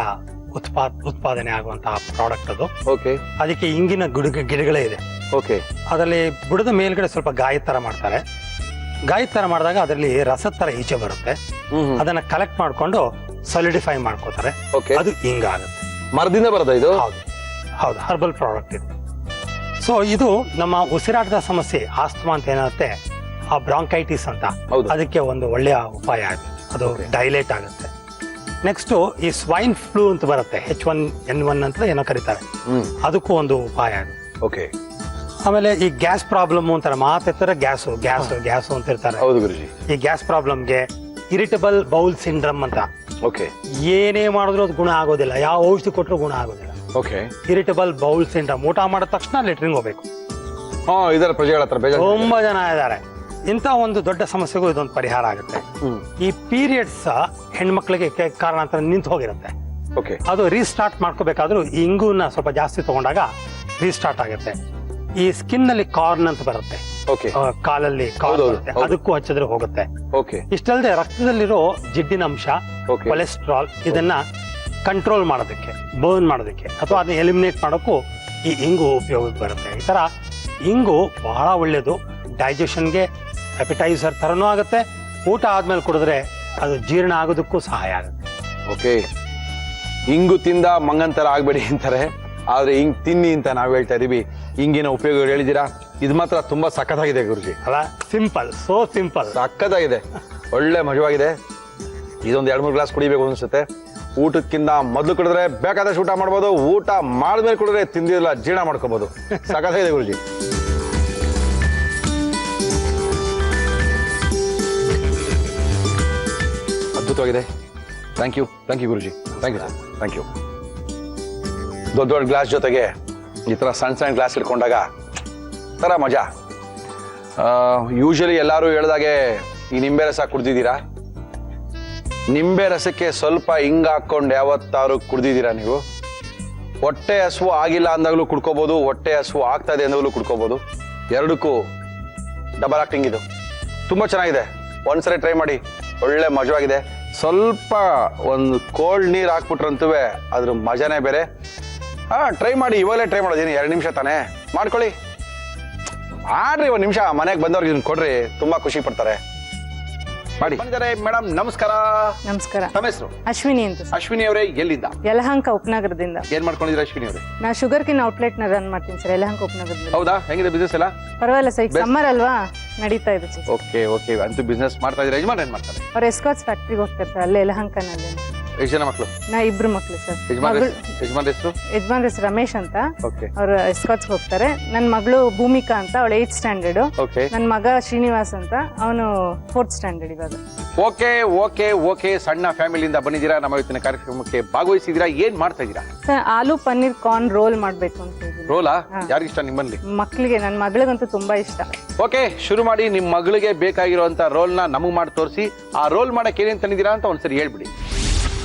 ಉತ್ಪಾದನೆ ಆಗುವಂತಹ ಪ್ರಾಡಕ್ಟ್ ಅದು. ಓಕೆ ಅದಕ್ಕೆ ಇಂಗಿನ ಗಿಡಗಳೇ ಇದೆ. ಓಕೆ ಅದರಲ್ಲಿ ಬುಡದ ಮೇಲ್ಗಡೆ ಸ್ವಲ್ಪ ಗಾಯದ ತರ ಮಾಡ್ತಾರೆ. ಗಾಯದ ತರ ಮಾಡಿದಾಗ ಅದರಲ್ಲಿ ರಸದ ತರ ಈಚೆ ಬರುತ್ತೆ. ಅದನ್ನ ಕಲೆಕ್ಟ್ ಮಾಡ್ಕೊಂಡು ಸಾಲಿಡಿಫೈ ಮಾಡ್ಕೋತಾರೆ. ಓಕೆ, ಅದು ಇಂಗ ಆಗುತ್ತೆ. ಮರದಿಂದ ಬರೋದ ಇದು? ಹೌದು, ಹರ್ಬಲ್ ಪ್ರಾಡಕ್ಟ್ ಇದು. ಸೊ ಇದು ನಮ್ಮ ಉಸಿರಾಟದ ಸಮಸ್ಯೆ, ಆಸ್ತಮಾ ಅಂತ ಏನಾಗುತ್ತೆ, ಆ ಬ್ರಾಂಕೈಟಿಸ್ ಅಂತ, ಅದಕ್ಕೆ ಒಂದು ಒಳ್ಳೆಯ ಉಪಾಯ ಆಗುತ್ತೆ. ಅದು ಡೈಲೇಟ್ ಆಗುತ್ತೆ. ನೆಕ್ಸ್ಟ್ ಈ ಸ್ವೈನ್ ಫ್ಲೂ ಅಂತ ಬರುತ್ತೆ, H1N1 ಅಂತ ಏನೋ ಕರೀತಾರೆ, ಅದಕ್ಕೂ ಒಂದು ಉಪಾಯ ಆಗುತ್ತೆ. ಓಕೆ. ಆಮೇಲೆ ಈ ಗ್ಯಾಸ್ ಪ್ರಾಬ್ಲಮ್ ಅಂತಾರೆ, ಮಾತೆತ್ತರ ಗ್ಯಾಸು ಅಂತ ಇರ್ತಾರೆ. ಹೌದು ಗುರುಜಿ. ಈ ಗ್ಯಾಸ್ ಪ್ರಾಬ್ಲಮ್ಗೆ ಇರಿಟಬಲ್ ಬೌಲ್ ಸಿಂಡ್ರಮ್ ಅಂತ. ಓಕೆ. ಏನೇ ಮಾಡಿದ್ರು ಅದು ಗುಣ ಆಗೋದಿಲ್ಲ, ಯಾವ ಔಷಧಿ ಕೊಟ್ಟರು ಗುಣ ಆಗೋದಿಲ್ಲ. ಓಕೆ. ಇರಿಟಬಲ್ ಬೌಲ್ ಸಿಂಡ್ರಮ್, ಊಟ ಮಾಡಿದ ತಕ್ಷಣ ಲೆಟ್ರಿಂಗ್ ಹೋಗ್ಬೇಕು. ಇದರ ಪ್ರಜೆಗಳ ಹತ್ರ ತುಂಬಾ ಜನ ಇದ್ದಾರೆ. ಇಂಥ ಒಂದು ದೊಡ್ಡ ಸಮಸ್ಯೆಗೂ ಇದೊಂದು ಪರಿಹಾರ ಆಗುತ್ತೆ. ಈ ಪೀರಿಯಡ್ಸ್ ಹೆಣ್ಮಕ್ಳಿಗೆ ಕಾರಣಾಂತರ ನಿಂತು ಹೋಗಿರುತ್ತೆ. ಓಕೆ. ಅದು ರೀಸ್ಟಾರ್ಟ್ ಮಾಡ್ಕೋಬೇಕಾದ್ರೂ ಈ ಇಂಗುನ ಸ್ವಲ್ಪ ಜಾಸ್ತಿ ತಗೊಂಡಾಗ ರೀಸ್ಟಾರ್ಟ್ ಆಗುತ್ತೆ. ಈ ಸ್ಕಿನ್ ನಲ್ಲಿ ಕಾರ್ನ್ ಅಂತ ಬರುತ್ತೆ, ಓಕೆ, ಕಾಲಲ್ಲಿ ಬರುತ್ತೆ, ಅದಕ್ಕೂ ಹಚ್ಚಿದ್ರೆ ಹೋಗುತ್ತೆ. ಓಕೆ. ಇಷ್ಟಲ್ಲದೆ ರಕ್ತದಲ್ಲಿರೋ ಜಿಡ್ಡಿನ ಅಂಶ, ಓಕೆ, ಕೊಲೆಸ್ಟ್ರಾಲ್, ಇದನ್ನ ಕಂಟ್ರೋಲ್ ಮಾಡೋದಕ್ಕೆ, ಬರ್ನ್ ಮಾಡೋದಕ್ಕೆ ಅಥವಾ ಅದನ್ನ ಎಲಿಮಿನೇಟ್ ಮಾಡೋಕ್ಕೂ ಈ ಇಂಗು ಉಪಯೋಗಕ್ಕೆ ಬರುತ್ತೆ. ಈ ತರ ಇಂಗು ಬಹಳ ಒಳ್ಳೇದು. ಡೈಜೆಷನ್ಗೆ ಅಪೆಟೈಸರ್ ತರನೂ ಆಗುತ್ತೆ. ಊಟ ಆದ್ಮೇಲೆ ಕುಡಿದ್ರೆ ಅದು ಜೀರ್ಣ ಆಗೋದಕ್ಕೂ ಸಹಾಯ ಆಗುತ್ತೆ. ಓಕೆ. ಇಂಗು ತಿಂದ ಮಂಗಂತರ ಆಗ್ಬೇಡಿ ಅಂತಾರೆ, ಆದ್ರೆ ಹಿಂಗ್ ತಿನ್ನಿ ಅಂತ ನಾವ್ ಹೇಳ್ತಾ ಇದೀವಿ. ಹಿಂಗಿನ ಉಪಯೋಗಗಳು ಹೇಳಿದೀರಾ, ಇದು ಮಾತ್ರ ತುಂಬಾ ಸಖತ್ತಾಗಿದೆ ಗುರುಜಿ. ಅಲ್ಲ, ಸಿಂಪಲ್, ಸೋ ಸಿಂಪಲ್, ಸಖತ್ತಾಗಿದೆ, ಒಳ್ಳೆ ಮಜವಾಗಿದೆ. ಇದೊಂದು 2-3 ಗ್ಲಾಸ್ ಕುಡಿಬೇಕು ಅನ್ಸುತ್ತೆ. ಊಟಕ್ಕಿಂತ ಮೊದಲು ಕುಡಿದ್ರೆ ಬೇಕಾದಷ್ಟು ಊಟ ಮಾಡ್ಬೋದು, ಊಟ ಮಾಡಿದ್ಮೇಲೆ ಕುಡಿದ್ರೆ ತಿಂದಿಲ್ಲ ಜೀರ್ಣ ಮಾಡ್ಕೋಬಹುದು. ಸಖತ್ತಾಗಿದೆ ಗುರುಜಿ. ಅದ್ಭುತವಾಗಿದೆ. Thank you guruji. Thank you. ದೊಡ್ಡ ಗ್ಲಾಸ್ ಜೊತೆಗೆ ಈ ಥರ ಸಣ್ಣ ಗ್ಲಾಸ್ ಇಟ್ಕೊಂಡಾಗ ಥರ ಮಜಾ. ಯೂಶಲಿ ಎಲ್ಲರೂ ಹೇಳ್ದಾಗೆ ಈ ನಿಂಬೆ ರಸ ಕುಡ್ದಿದ್ದೀರಾ? ನಿಂಬೆ ರಸಕ್ಕೆ ಸ್ವಲ್ಪ ಹಿಂಗ ಹಾಕೊಂಡು ಯಾವತ್ತಾರು ಕುಡ್ದಿದ್ದೀರಾ ನೀವು? ಹೊಟ್ಟೆ ಹಸುವು ಆಗಿಲ್ಲ ಅಂದಾಗಲೂ ಕುಡ್ಕೋಬಹುದು, ಹೊಟ್ಟೆ ಹಸುವು ಆಗ್ತಾ ಇದೆ ಅಂದಾಗಲೂ ಕುಡ್ಕೋಬಹುದು. ಎರಡಕ್ಕೂ ಡಬಲ್ ಆಕ್ಟಿಂಗ್ ಇದು. ತುಂಬ ಚೆನ್ನಾಗಿದೆ, ಒಂದ್ಸರಿ ಟ್ರೈ ಮಾಡಿ, ಒಳ್ಳೆ ಮಜವಾಗಿದೆ. ಸ್ವಲ್ಪ ಒಂದು ಕೋಲ್ಡ್ ನೀರು ಹಾಕ್ಬಿಟ್ರಂತೂ ಅದ್ರ ಮಜಾನೇ ಬೇರೆ. ಟ್ರೈ ಮಾಡಿ, ಇವಾಗಲೇ ಟ್ರೈ ಮಾಡೋದೇನು, 2 ನಿಮಿಷ ತಾನೇ, ಮಾಡ್ಕೊಳ್ಳಿ. ಆಡ್ರಿ 1 ನಿಮಿಷ, ಮನೆಗೆ ಬಂದವ್ರಿಗೆ ಇದನ್ನ ಕೊಡ್ರಿ, ತುಂಬಾ ಖುಷಿ ಪಡ್ತಾರೆ. ಮಾಡಿ. ಮೇಡಮ್ ನಮಸ್ಕಾರ. ನಮಸ್ಕಾರ. ತಮ್ಮ ಹೆಸರು? ಅಶ್ವಿನಿ ಅಂತ. ಅಶ್ವಿನಿ ಅವರೇ, ಎಲ್ಲಿಂದ? ಯಲಹಂಕ ಉಪನಗರದಿಂದ. ಏನ್ ಮಾಡ್ಕೊಂಡಿದ್ದೀರಾ ಅಶ್ವಿನಿ ಅವರೇ? ನಾ ಶುಗರ್ ಕಿನ್ ಔಟ್ಲೆಟ್ ನ ರನ್ ಮಾಡ್ತೀನಿ ಸರ್, ಯಲಹಂಕ ಉಪನಗರದಿಂದ. ಹೌದಾ? ಹೆಂಗಿದೆ ಬಿಸ್ನೆಸ್ ಎಲ್ಲ? ಪರವಾಗಿಲ್ಲ ಸರ್, ಈಗ ಸಮ್ಮರ್ ಅಲ್ವಾ, ನಡೀತಾ ಇದೆ. ಓಕೆ. ಅಂತೂ ಬಿಸ್ನೆಸ್ ಮಾಡ್ತಾ ಇದ್ರೆ ಯಜಮಾನ್ ಏನ್ ಮಾಡ್ತಾರೆ? ಅವ್ರ ಎಸ್ಕಾಟ್ಸ್ ಫ್ಯಾಕ್ಟ್ರಿಗೆ ಹೋಗ್ತಾರೆ ಸರ್, ಅಲ್ಲೇ ಯಲಹಂಕನಲ್ಲಿ. ಎಷ್ಟು ಜನ ಮಕ್ಕಳು? ನಾ 2 ಮಕ್ಳು ಸರ್. ಯಜಮಾನ್ ಹೆಸರು? ಯಜಮಾನ್ ಹೆಸರು ರಮೇಶ್ ಅಂತ. ಓಕೆ. ಅವ್ರು ಎಸ್ಕಾಟ್ಸ್ ಹೋಗ್ತಾರೆ. ನನ್ನ ಮಗಳು ಭೂಮಿಕಾ ಅಂತ, ಅವಳು 8th ಸ್ಟ್ಯಾಂಡರ್ಡ್. ಓಕೆ. ನನ್ನ ಮಗ ಶ್ರೀನಿವಾಸ್ ಅಂತ, ಅವನು 4th ಸ್ಟ್ಯಾಂಡರ್ಡ್ ಇವಾಗ. ಓಕೆ. ಸಣ್ಣ ಫ್ಯಾಮಿಲಿಯಿಂದ ಬಂದಿದ್ದೀರಾ, ನಮ್ಮ ಇವತ್ತಿನ ಕಾರ್ಯಕ್ರಮಕ್ಕೆ ಭಾಗವಹಿಸಿದ್ದೀರಾ. ಏನ್ ಮಾಡ್ತಾ ಇದ್ದೀರಾ? ಸರ್, ಆಲೂ ಪನ್ನೀರ್ ಕಾರ್ನ್ ರೋಲ್ ಮಾಡ್ಬೇಕು ಅಂತ ಇದ್ದೀನಿ. ರೋಲಾ? ಯಾರಿಗಿಷ್ಟ ನಿಮ್ಮಲ್ಲಿ? ಮಕ್ಕಳಿಗೆ, ನನ್ನ ಮಗಳಿಗಂತೂ ತುಂಬಾ ಇಷ್ಟ. ಓಕೆ, ಶುರು ಮಾಡಿ. ನಿಮ್ಮ ಮಗಳಿಗೆ ಬೇಕಾಗಿರುವಂತ ರೋಲ್ನ ನಮಗೆ ಮಾಡಿ ತೋರಿಸಿ. ಆ ರೋಲ್ ಮಾಡಕ್ಕೆ ಏನೇನು ತಂದಿದ್ದೀರಾ ಅಂತ ಒಂದ್ಸರಿ ಹೇಳ್ಬಿಡಿ.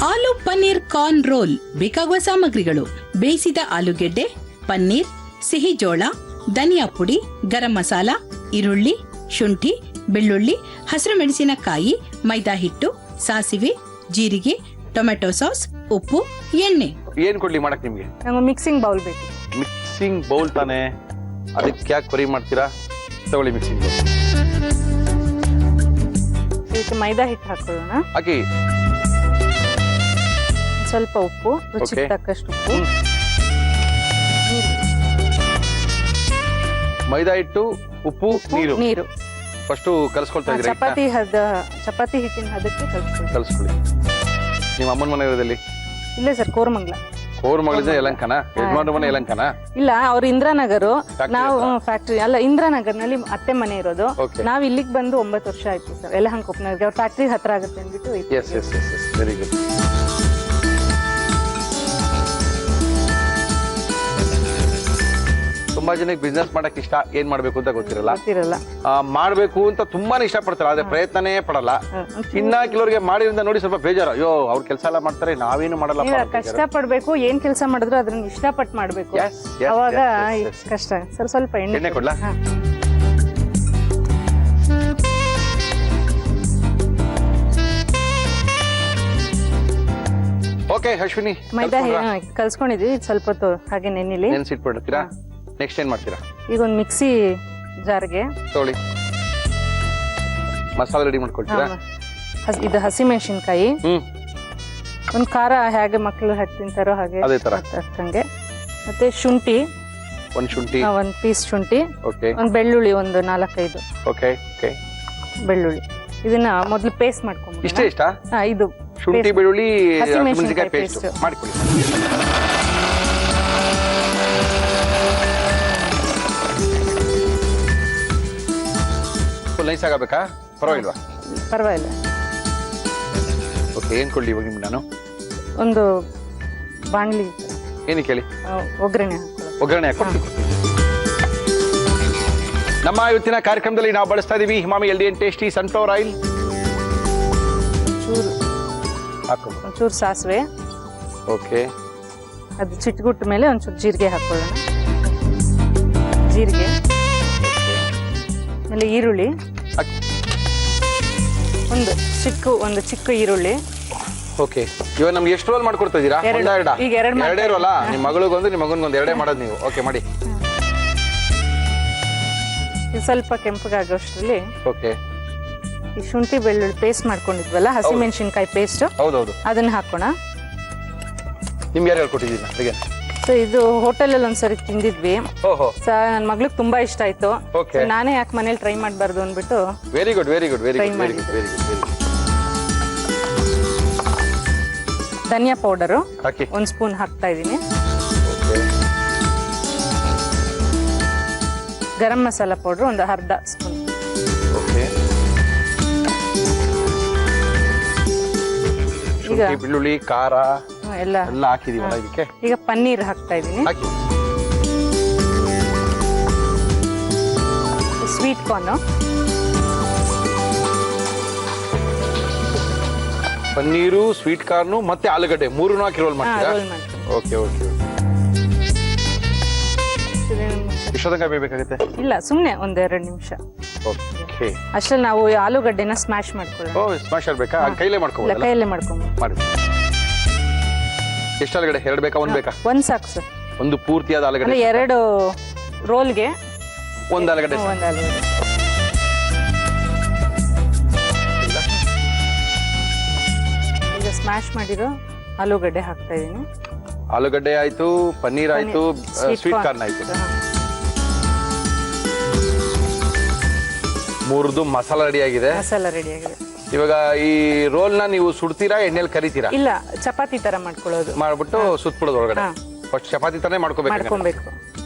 ಆಲೂ ಪನ್ನೀರ್ ಕಾರ್ನ್ ರೋಲ್ ಬೇಕಾಗುವ ಸಾಮಗ್ರಿಗಳು: ಬೇಯಿಸಿದ ಆಲೂಗೆಡ್ಡೆ, ಪನ್ನೀರ್, ಸಿಹಿ ಜೋಳ, ಧನಿಯಾ ಪುಡಿ, ಗರಂ ಮಸಾಲ, ಈರುಳ್ಳಿ, ಶುಂಠಿ ಬೆಳ್ಳುಳ್ಳಿ ಹಸಿರು ಮೆಣಸಿನಕಾಯಿ ಮೈದಾ ಹಿಟ್ಟು ಸಾಸಿವೆ ಜೀರಿಗೆ ಟೊಮೆಟೊ ಸಾಸ್ ಉಪ್ಪು ಎಣ್ಣೆ. ಏನ್ ಕೊಡ್ಲಿ ಮಾಡಕ್ ನಿಮ್ಗೆ? ನಂಗೆ ಮಿಕ್ಸಿಂಗ್ ಬೌಲ್ ಬೇಕು. ಮಿಕ್ಸಿಂಗ್ ಬೌಲ್ ತಾನೆ, ಅದಕ್ಕೆ ಯಾಕೆ ಕೊರಿ ಮಾಡ್ತೀರಾ? ತಗೊಳ್ಳಿ ಮಿಕ್ಸಿಂಗ್ ಬೌಲ್. ಇದಕ್ಕೆ ಮೈದಾ ಹಿಟ್ಟು ಹಾಕೊಳ್ಳೋಣ. ಹಾಕಿ. ಸ್ವಲ್ಪ ಉಪ್ಪು, ರುಚಿಗೆ Okay. ತಕ್ಕಷ್ಟು ಉಪ್ಪು. ಮೈದಾ ಹಿಟ್ಟು ಉಪ್ಪು ನೀರು ನೀರು ಫಸ್ಟ್ ಕಲ್ಸ್ಕೊಳ್ತಾ ಇದ್ರಿ. ಚಪಾತಿ ಹಿಟ್ಟಿನ ಹದಕ್ಕೆ ಕಲ್ಸ್ಕೊಳ್ಳಿ. ನಿಮ್ಮ ಅಮ್ಮನ ಮನೆ ಇರೋದಲ್ಲಿ? ಇಲ್ಲೇ ಸರ್, ಕೋರಮಂಗ್ಲ. ಕೋರಮಂಗಲದ ಯಲಂಕನ, ಯಜಮಾನ್ರ ಮನೆ ಯಲಂಕನ? ಇಲ್ಲ, ಅವ್ರು ಇಂದ್ರಾನಗರು, Factory ನಾವು ಹತ್ರ? ಫ್ಯಾಕ್ಟ್ರಿ ಅಲ್ಲ, ಇಂದ್ರಾನಗರ್ನಲ್ಲಿ ಅತ್ತೆ ಮನೆ ಇರೋದು. Okay. ನಾವ್ ಇಲ್ಲಿಗೆ ಬಂದು 9 ವರ್ಷ ಆಯ್ತು ಸರ್. ಯಲಹಂಕಪ್ಪನವ್ರಿಗೆ ಅವ್ರ ಫ್ಯಾಕ್ಟ್ರಿ ಹತ್ರ ಆಗುತ್ತೆ ಅಂದ್ಬಿಟ್ಟು yes yes yes yes very good. ತುಂಬಾ ಜನಕ್ಕೆ ಬಿಸ್ನೆಸ್ ಮಾಡಕ್ ಇಷ್ಟ, ಏನ್ ಮಾಡ್ಬೇಕು ಅಂತ ಗೊತ್ತಿರಲ್ಲ. ಗೊತ್ತಿರಲ್ಲ. ಮಾಡ್ಬೇಕು ಅಂತ ತುಂಬಾನೇ ಇಷ್ಟ ಪಡ್ತಾರೆ, ಆದ್ರೆ ಪ್ರಯತ್ನನೇ ಪಡಲ್ಲ. ಇನ್ನ ಕೆಲವರಿಗೆ ಮಾಡಿರಿಂದ ನೋಡಿ ಸ್ವಲ್ಪ ಬೇಜಾರು, ಅಯ್ಯೋ ಅವ್ರ ಕೆಲಸ ಎಲ್ಲ ಮಾಡ್ತಾರೆ ನಾವೇನು ಮಾಡಲ್ಲ. ನೀವು ಕಷ್ಟ ಪಡ್ಬೇಕು, ಏನ್ ಕೆಲಸ ಮಾಡಿದ್ರು ಅದನ್ನ ಇಷ್ಟಪಟ್ಟು ಮಾಡ್ಬೇಕು. Yes, yes, ಅವಾಗ yes, yes, yes. ಕಷ್ಟ. ಸರ್ ಸ್ವಲ್ಪ ಎಣ್ಣೆ ಕೊಡ್ಲಾ? ಹಾ. ಓಕೆ ಅಶ್ವಿನಿ, ಮೈದಾ ಕಲ್ಸ್ಕೊಂಡಿದ್ವಿ, ಸ್ವಲ್ಪ ಹೊತ್ತು ಹಾಗೆ ನೆನಿಲಿ. ನೆನ್ಸಿಟ್ಬಿಡ್ತೀರಾ? ನೆಕ್ಸ್ಟ್ ಏನ್ ಮಾಡ್ತೀರಾ? ಈಗ ಒಂದು ಮಿಕ್ಸಿ ಜಾರ್ಗೆ ತಗೊಳ್ಳಿ, ಮಸಾಲೆ ರೆಡಿ ಮಾಡ್ಕೊಳ್ತೀರಾ? ಇದು ಹಸಿಮೆಣಸಿನ್ಕಾಯಿ, ಒಂದು ಖಾರ ಹೇಗೆ ಮಕ್ಕಳು ಹಾಕಿ ತಿಂತಾರೋ ಹಾಗೆ ಅದೇ ತರ. ಅಷ್ಟಂಗೆ. ಮತ್ತೆ ಶುಂಠಿ, ಒಂದ್ ಶುಂಠಿ, ಒಂದು ಪೀಸ್ ಶುಂಠಿ, ಓಕೆ ಒಂದು ಬೆಳ್ಳುಳ್ಳಿ, ಒಂದು 4-5 ಓಕೆ ಓಕೆ. ಬೆಳ್ಳುಳ್ಳಿ. ಇದನ್ನ ಮೊದಲು ಪೇಸ್ಟ್ ಮಾಡ್ಕೊಂಡ್ಬಿಡೋಣ. ಇಷ್ಟೇ ಇಷ್ಟ? ಇದು ಶುಂಠಿ paste. ಬೆಳ್ಳುಳ್ಳಿ ಹಸಿಮೆಣಸಿನಕಾಯಿ ಪೇಸ್ಟ್ paste. ಮಾಡ್ಕೊಳ್ಳಿ. ಫುಲ್ ನೈಸ್ ಆಗಬೇಕಾ? ಪರವಾಗಿಲ್ವಾ? ಪರವಾಗಿಲ್ಲ. ಓಕೆ, ಏನ್ ಕೊಡ್ಲಿ ಇವಾಗ ನಿಮ್ಗೆ ನಾನು? ಒಂದು ಬಾಣಲಿ ಏನಕ್ಕೆ ಹೇಳಿ? ಒಗ್ಗರಣೆ ಹಾಕೊಳ್ಳೋದು. ಒಗ್ಗರಣೆ ಹಾಕೊಂಡು ನಮ್ಮ ಇವತ್ತಿನ ಕಾರ್ಯಕ್ರಮದಲ್ಲಿ ನಾವು ಬಳಸ್ತಾ ಇದೀವಿ Himami healthy and tasty sunflower oil. ಒಂಚೂರು ಸಾಸಿವೆ, ಓಕೆ. ಅದು ಚಿಟ್ಗುಟ್ಟ ಮೇಲೆ ಒಂಚೂರು ಜೀರಿಗೆ ಹಾಕೊಳ್ಳೋಣ. ಜೀರಿಗೆ ಆಮೇಲೆ ಈರುಳ್ಳಿ, ಒಂದು ಚಿಕ್ಕ ಈರುಳ್ಳಿ. ಓಕೆ, ಇವಾಗ ನಮ್ಗೆ ಎಷ್ಟು ರೋಲ್ ಮಾಡ್ಕೊಡ್ತಾ ಇದ್ದೀರಾ? ಈಗ ಎರಡು ಎರಡೇ ರೋಲ? ನಿಮ್ಮ ಮಗಳಿಗೊಂದು ನಿಮ್ಮ ಮಗನಿಗೊಂದು ಎರಡೇ ಮಾಡೋದು ನೀವು? ಓಕೆ ಮಾಡಿ. ಇದು ಸ್ವಲ್ಪ ಕೆಂಪಗಾಗೋಷ್ಟರಲ್ಲಿ ಓಕೆ. ಈ ಶುಂಠಿ ಬೆಳ್ಳುಳ್ಳಿ ಪೇಸ್ಟ್ ಮಾಡ್ಕೊಂಡಿದ್ವಲ್ಲ, ಹಸಿಮೆಣಸಿನ್ಕಾಯಿ ಪೇಸ್ಟ್, ಹೌದೌದು, ಅದನ್ನ ಹಾಕೋಣ. ನಿಮ್ಗೆ ಯಾರು ಹೇಳ್ಕೊಟ್ಟಿದ್ದೀರಾ ಅಡುಗೆ? ಸೊ ಇದು ಹೋಟೆಲಲ್ಲಿ ಒಂದ್ಸರಿ ತಿಂದಿದ್ವಿ. ಓಹೋ, ನನ್ನ ಮಗಳಿಗೆ ತುಂಬಾ ಇಷ್ಟ ಆಯ್ತು. Okay. So ನಾನೇ ಯಾಕೆ ಮನೇಲಿ ಟ್ರೈ ಮಾಡಬಾರ್ದು ಅಂದ್ಬಿಟ್ಟು. Very good very good very Try good very good very good very good. ಧನಿಯಾ ಪೌಡರು ಹಾಕಿ. 1 ಸ್ಪೂನ್ ಹಾಕ್ತಾ ಇದ್ದೀನಿ. ಓಕೆ. ಗರಂ ಮಸಾಲ ಪೌಡರ್ ಒಂದು ಅರ್ಧ ಸ್ಪೂನ್. ಓಕೆ. ಈಗ ಶುಂಠಿ ಬೆಳ್ಳುಳ್ಳಿ ಖಾರ ಎಲ್ಲ ಎಲ್ಲ ಹಾಕಿದೀವಲ್ಲ ಇದಕ್ಕೆ. ಈಗ ಪನ್ನೀರ್ ಹಾಕ್ತಾ ಇದ್ದೀನಿ. ಹಾಕಿ. Sweet corn, paneer, sweet corn ಮತ್ತೆ ಆಲೂಗಡ್ಡೆ ಮೂರನ್ನು ಹಾಕಿ ರೋಲ್ ಮಾಡ್ತೀರಾ? ರೋಲ್ ಮಾಡ್ತೀನಿ. Okay okay. ಎಷ್ಟೊತ್ತಂಗ ಬೇಯಬೇಕಾಗುತ್ತೆ? ಇಲ್ಲ, ಸುಮ್ಮನೆ ಒಂದ್ 2 ನಿಮಿಷ ಓಕೆ. ಅಷ್ಟ್ರಲ್ಲಿ ನಾವು ಆಲೂಗಡ್ಡೆನ ಸ್ಮ್ಯಾಶ್ ಮಾಡ್ಕೊಳ್ಳೋಣ. ಓ, ಸ್ಮ್ಯಾಶ್ ಆಗ್ಬೇಕಾ? ಕೈಲೇ ಇಲ್ಲ, ಮಾಡ್ಕೋಬೋದಲ್ಲ? ಕೈಯಲ್ಲೇ ಮಾಡ್ಕೊಂಬೋದು. ಮಾಡಿ. ಎಷ್ಟು ಆಲೂಗಡ್ಡೆ? 2 ಬೇಕಾ 1 ಬೇಕಾ? 1 ಸಾಕು ಸರ್. ಒಂದು ಪೂರ್ತಿಯಾದ ಆಲೂಗಡ್ಡೆ? ಅಂದ್ರೆ 2 ರೋಲ್ಗೆ 1 ಆಲೂಗಡ್ಡೆ ಸಾಕು. 1 ಆಲೂಗಡ್ಡೆ. ಈಗ ಸ್ಮ್ಯಾಶ್ ಮಾಡಿರೋ ಆಲೂಗಡ್ಡೆ ಹಾಕ್ತಾ ಇದೀನಿ. ಆಲೂಗಡ್ಡೆ ಆಯ್ತು, ಪನ್ನೀರ್ ಆಯ್ತು, ಸ್ವೀಟ್ ಕಾರ್ನ್ ಆಯ್ತು. ಮೂರದು ಮಸಾಲ ರೆಡಿ ಆಗಿದೆ. ಮಸಾಲ ರೆಡಿ ಆಗಿದೆ. ಇವಾಗ ಈ ರೋಲ್ ನ ನೀವು ಸುಡ್ತೀರಾ, ಎಣ್ಣೆಲಿ ಕರಿತೀರಾ? ಇಲ್ಲ, ಚಪಾತಿ ತರ ಮಾಡ್ಕೊಳ್ಳೋದು. ಮಾಡ್ಬಿಟ್ಟು ಸುತ್ಬಿಡೋದು ಒಳಗಡೆ. ಫಸ್ಟ್ ಚಪಾತಿ ತರನೇ ಮಾಡ್ಕೋಬೇಕು.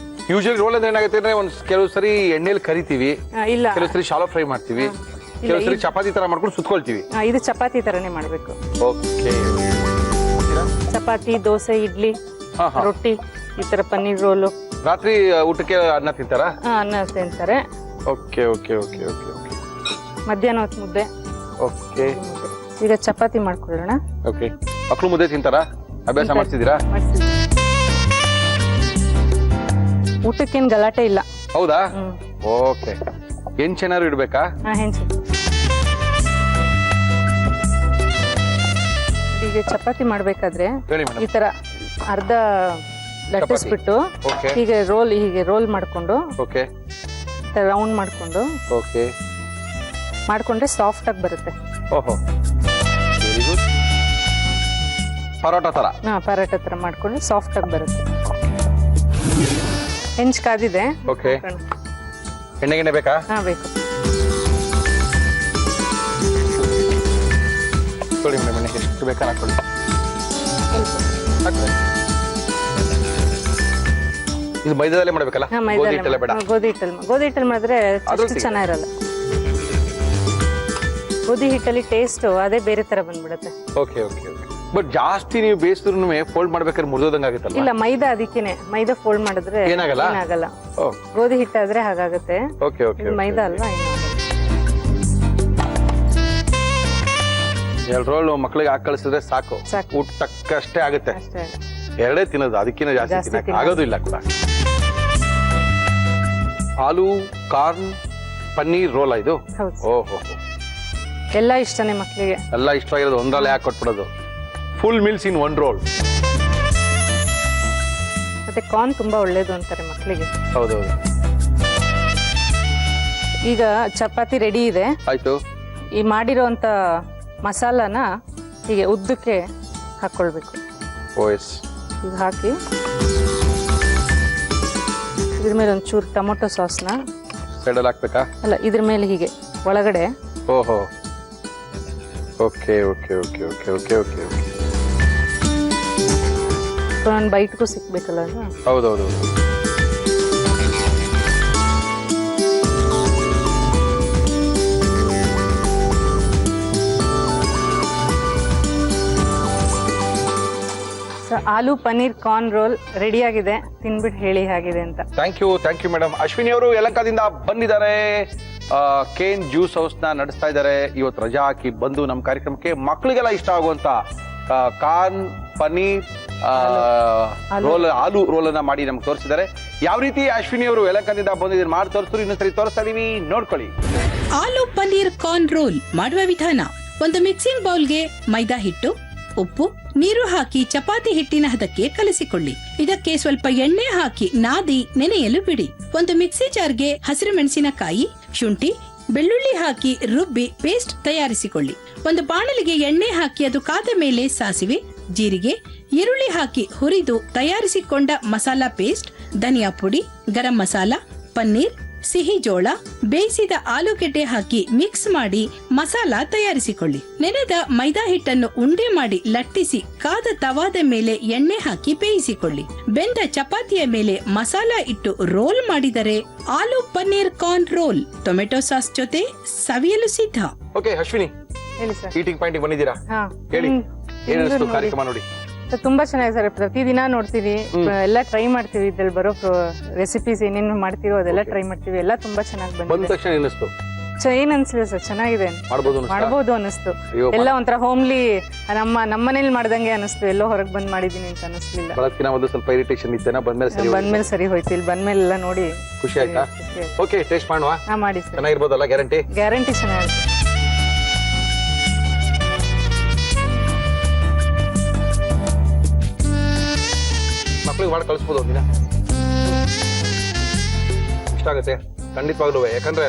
ಯೂಶಲಿ ರೋಲ್ ಅಂದ್ರೆ ಏನಾಗುತ್ತೆ ಅಂದ್ರೆ ಕೆಲವು ಸರಿ ಎಣ್ಣೆಲಿ ಕರಿತೀವಿ, ಇಲ್ಲ, ಕೆಲವು ಸರಿ ಶಾಲೋ ಫ್ರೈ ಮಾಡ್ತೀವಿ, ಕೆಲವು ಸರಿ ಚಪಾತಿ ತರ ಮಾಡ್ಕೊಂಡು ಸುತ್ಕೊಳ್ತೀವಿ. ಇದು ಚಪಾತಿ ತರನೇ ಮಾಡ್ಬೇಕು. ಓಕೆ. ಚಪಾತಿ, ದೋಸೆ, ಇಡ್ಲಿ, ರೊಟ್ಟಿ, ಈ ತರ ಪನ್ನೀರ್ ರೋಲು. ರಾತ್ರಿ ಊಟಕ್ಕೆ ಅನ್ನ ತಿಂತಾರಾ? ಅನ್ನ ತಿಂತಾರೆ. Okay okay okay okay okay. ಮಧ್ಯಾಹ್ನ ಹೊತ್ತು ಮುದ್ದೆ. ಓಕೆ. ಈಗ ಚಪಾತಿ ಮಾಡ್ಕೊಳ್ಳೋಣ. ಓಕೆ. ಮಕ್ಕಳು ಮುದ್ದೆ ತಿಂತಾರಾ? ಅಭ್ಯಾಸ ಮಾಡ್ತಿದ್ದೀರಾ? ಊಟಕ್ಕೇನ್ ಗಲಾಟೆ ಇಲ್ಲ. ಹೌದಾ? ಓಕೆ. ಹೆಂಚೇನಾದ್ರು ಇಡ್ಬೇಕಾ? ಹೆಂಚು. ಈಗ ಚಪಾತಿ ಮಾಡ್ಬೇಕಾದ್ರೆ ಹೇಳಿ ಮೇಡಮ್. ಈ ತರ ಅರ್ಧ ಲಟ್ಟಿಸ್ಬಿಟ್ಟು ಓಕೆ ಹೀಗೆ ರೋಲ್ ಮಾಡ್ಕೊಂಡು ಓಕೆ ರೌಂಡ್ ಮಾಡ್ಕೊಂಡು ಓಕೆ ಮಾಡ್ಕೊಂಡ್ರೆ ಸಾಫ್ಟ್ ಆಗಿ ಬರುತ್ತೆ. ಓಹೋ ವೆರಿ ಗುಡ್. ಪರೋಟ ತರ. ಪರೋಟ ತರ ಮಾಡ್ಕೊಂಡ್ರೆ ಸಾಫ್ಟ್ ಆಗಿ ಬರುತ್ತೆ. ಹೆಂಚು ಕಾದಿದೆ. ಓಕೆ ಎಣ್ಣೆ ಬೇಕಾ? ಬೇಕು. ತೊಳಿ ಮೇಡಮ್, ಎಣ್ಣೆ ಎಷ್ಟು ಬೇಕಾ ಹಾಕೊಳ್ಳಿ. ಇದು ಮೈದಾದಲ್ಲೇ ಮಾಡ್ಬೇಕಲ್ಲ? ಗೋಧಿ ಹಿಟ್ಟಲ್ಲೇ ಬೇಡ? ಗೋಧಿ ಹಿಟ್ಟಲ್ಲಿ ಮಾಡಿದ್ರೆ ಅಷ್ಟು ಚೆನ್ನಾಗಿರಲ್ಲ. ಗೋಧಿ ಹಿಟ್ಟಲ್ಲಿ ಟೇಸ್ಟ್ ಅದೇ ಬೇರೆ ತರ ಬಂದ್ಬಿಡುತ್ತೆ. Okay okay okay. ಬಟ್ ಜಾಸ್ತಿ ನೀವು ಬೇಯಿಸಿದ್ರು ಫೋಲ್ಡ್ ಮಾಡ್ಬೇಕಾದ್ರೆ ಮುರಿದೋದಂಗ ಆಗುತ್ತಲ್ಲ? ಇಲ್ಲ, ಮೈದಾ ಅದಕ್ಕೇನೆ. ಮೈದಾ ಫೋಲ್ಡ್ ಮಾಡಿದ್ರೆ ಏನಾಗಲ್ಲ. ಗೋಧಿ ಹಿಟ್ಟಾದ್ರೆ ಹಾಗಾಗುತ್ತೆ. Okay okay. ಮೈದಾ ಅಲ್ವಾ? ಎರಡು ರೋಲ್ ಮಕ್ಳಿಗೆ ಹಾಕಿ ಕಳಿಸಿದ್ರೆ ಸಾಕು. ಊಟ ತಕ್ಕಷ್ಟೇ ಆಗುತ್ತೆ. ಎರಡೇ ತಿನ್ನೋದು, ಅದಕ್ಕಿಂತ ಜಾಸ್ತಿ ತಿನ್ನಕ್ಕೆ ಆಗೋದಿಲ್ಲ ಕೂಡ. ಆಲೂ ಕಾರ್ನ್ ಪನ್ನೀರ್ ರೋಲ್ ಇದು? ಓಹೋ, ಎಲ್ಲ ಇಷ್ಟನೇ ಮಕ್ಕಳಿಗೆ. ಎಲ್ಲ ಇಷ್ಟವಾಗಿರೋದು ಒಂದ್ರಲ್ಲೇ ಹಾಕಿ ಕೊಟ್ಬಿಡೋದು. Full meals in one roll. ಮತ್ತೆ ಕಾರ್ನ್ ತುಂಬಾ ಒಳ್ಳೇದು ಅಂತಾರೆ ಮಕ್ಕಳಿಗೆ. ಹೌದೌದು. ಈಗ ಚಪಾತಿ ರೆಡಿ ಇದೆ. ಆಯ್ತು. ಈ ಮಾಡಿರೋಂಥ ಮಸಾಲಾನ ಹೀಗೆ ಉದ್ದಕ್ಕೆ ಹಾಕ್ಕೊಳ್ಬೇಕು. ಓಎಸ್. ಈಗ ಹಾಕಿ ಇದ್ರ ಮೇಲೆ ಒಂಚೂರು ಟೊಮೊಟೊ ಸಾಸ್ನ ಸೈಡಲ್ಲಿ ಹಾಕ್ಬೇಕಾ? ಅಲ್ಲ, ಇದ್ರ ಮೇಲೆ ಹೀಗೆ ಒಳಗಡೆ. ಓಹೋ, okay okay okay okay okay okay okay. ನನ್ನ ಬೈಟ್ಗೂ ಸಿಕ್ಬೇಕಲ್ಲ ಅದು. ಹೌದೌದು. ಆಲೂ ಪನ್ನೀರ್ ಕಾರ್ನ್ ರೋಲ್ ರೆಡಿ ಆಗಿದೆ. ತಿನ್ಬಿಟ್ಟು ಹೇಳಿ ಹೇಗಿದೆ ಅಂತ. Thank you madam. ಅಶ್ವಿನಿ ಅವರು ಯಲಹಂಕದಿಂದ ಬಂದಿದ್ದಾರೆ. ಕೇನ್ ಜ್ಯೂಸ್ ಹೌಸ್ ನ ನಡೆಸ್ತಾ ಇದ್ದಾರೆ. ಇವತ್ತು ರಜಾ ಹಾಕಿ ಬಂದು ನಮ್ಮ ಕಾರ್ಯಕ್ರಮಕ್ಕೆ ಮಕ್ಕಳಿಗೆಲ್ಲ ಇಷ್ಟ ಆಗುವಂತ ಕಾರ್ನ್ ಪನ್ನೀರ್ ಆಲೂ ರೋಲ್ ಅನ್ನ ಮಾಡಿ ನಮ್ಗೆ ತೋರಿಸಿದ್ದಾರೆ. ಯಾವ ರೀತಿ ಅಶ್ವಿನಿ ಅವರು ಯಲಹಂಕದಿಂದ ಬಂದಿದ್ದಾರೆ ಮಾಡಿ ತೋರಿಸ್ತಾರೆ. ಇನ್ನೊಂದ್ಸರಿ ತೋರಿಸ್ತಾ ಇದೀವಿ, ನೋಡ್ಕೊಳ್ಳಿ. ಆಲೂ ಪನ್ನೀರ್ ಕಾರ್ನ್ ರೋಲ್ ಮಾಡುವ ವಿಧಾನ: ಒಂದು ಮಿಕ್ಸಿಂಗ್ ಬೌಲ್ಗೆ ಮೈದಾ ಹಿಟ್ಟು, ಉಪ್ಪು, ನೀರು ಹಾಕಿ ಚಪಾತಿ ಹಿಟ್ಟಿನ ಹದಕ್ಕೆ ಕಲಸಿಕೊಳ್ಳಿ. ಇದಕ್ಕೆ ಸ್ವಲ್ಪ ಎಣ್ಣೆ ಹಾಕಿ ನಾದಿ ನೆನೆಯಲು ಬಿಡಿ. ಒಂದು ಮಿಕ್ಸಿ ಜಾರ್ಗೆ ಹಸಿರು ಮೆಣಸಿನಕಾಯಿ, ಶುಂಠಿ, ಬೆಳ್ಳುಳ್ಳಿ ಹಾಕಿ ರುಬ್ಬಿ ಪೇಸ್ಟ್ ತಯಾರಿಸಿಕೊಳ್ಳಿ. ಒಂದು ಬಾಣಲಿಗೆ ಎಣ್ಣೆ ಹಾಕಿ ಅದು ಕಾದ ಮೇಲೆ ಸಾಸಿವೆ, ಜೀರಿಗೆ, ಈರುಳ್ಳಿ ಹಾಕಿ ಹುರಿದು ತಯಾರಿಸಿಕೊಂಡ ಮಸಾಲಾ ಪೇಸ್ಟ್, ಧನಿಯಾ ಪುಡಿ, ಗರಂ ಮಸಾಲ, ಪನ್ನೀರ್, ಸಿಹಿ ಜೋಳ, ಬೇಯಿಸಿದ ಆಲೂಗೆಡ್ಡೆ ಹಾಕಿ ಮಿಕ್ಸ್ ಮಾಡಿ ಮಸಾಲಾ ತಯಾರಿಸಿಕೊಳ್ಳಿ. ನೆನೆದ ಮೈದಾ ಹಿಟ್ಟನ್ನು ಉಂಡೆ ಮಾಡಿ ಲಟ್ಟಿಸಿ ಕಾದ ತವಾದ ಮೇಲೆ ಎಣ್ಣೆ ಹಾಕಿ ಬೇಯಿಸಿಕೊಳ್ಳಿ. ಬೆಂದ ಚಪಾತಿಯ ಮೇಲೆ ಮಸಾಲಾ ಇಟ್ಟು ರೋಲ್ ಮಾಡಿದರೆ aloo paneer corn roll tomato sauce ಜೊತೆ ಸವಿಯಲು ಸಿದ್ಧ. ಓಕೆ ಅಶ್ವಿನಿ, ಹೇಳಿ ಸರ್. ಈಟಿಂಗ್ ಪಾಯಿಂಟ್ ಬಂದಿದ್ದೀರಾ? ಹೇಳಿ, ಏನಿಸ್ತು ಕಾರ್ಯಕ್ರಮ ನೋಡಿ? ತುಂಬಾ ಚೆನ್ನಾಗಿದೆ ಸರ್. ಪ್ರತಿದಿನ ನೋಡ್ತೀವಿ, ಎಲ್ಲ ಟ್ರೈ ಮಾಡ್ತೀವಿ. ಇದ್ರಲ್ಲಿ ಬರೋ ರೆಸಿಪೀಸ್ ಏನೇನು ಮಾಡ್ತೀವೋ ಅದೆಲ್ಲ ಟ್ರೈ ಮಾಡ್ತೀವಿ. ಎಲ್ಲ ತುಂಬಾ ಚೆನ್ನಾಗಿ ಬಂದ ತಕ್ಷಣ ಏನಿಸ್ತು? ಏನ್ ಅನ್ಸಲಿಲ್ಲ ಸರ್, ಚೆನ್ನಾಗಿದೆ, ಮಾಡ್ಬೋದು ಅನಿಸ್ತು. ಎಲ್ಲ ಒಂಥರ ಹೋಮ್ಲಿ, ನಮ್ಮನೇಲಿ ಮಾಡ್ದಂಗೆ ಅನಿಸ್ತು. ಎಲ್ಲೋ ಹೊರಗೆ ಬಂದ್ ಮಾಡಿದೀನಿ ಅಂತ ಅನಿಸ್ಲಿಲ್ಲ. ಸ್ವಲ್ಪ ಇರಿಟೇಷನ್ ಇತ್ತೇನಾ? ಬಂದ್ಮೇಲೆ ಸರಿ ಹೋಯ್ತು. ಇಲ್ಲಿ ಬಂದ್ಮೇಲೆ ಎಲ್ಲ ನೋಡಿ ಖುಷಿ ಆಯ್ತಾ? ಓಕೆ, ಟೇಸ್ಟ್ ಮಾಡುವ. ಮಾಡಿ ಸರ್. ಚೆನ್ನಾಗಿರ್ಬೋದಲ್ಲ? ಗ್ಯಾರಂಟಿ ಚೆನ್ನಾಗಿರುತ್ತೆ. ಮಕ್ಳಿಗೆ ಮಾಡಿ ಕಳಿಸ್ಬೋದು ಒಂದಿನ. ಇಷ್ಟ ಆಗುತ್ತೆ ಖಂಡಿತವಾಗ್ಲೂ. ಯಾಕಂದ್ರೆ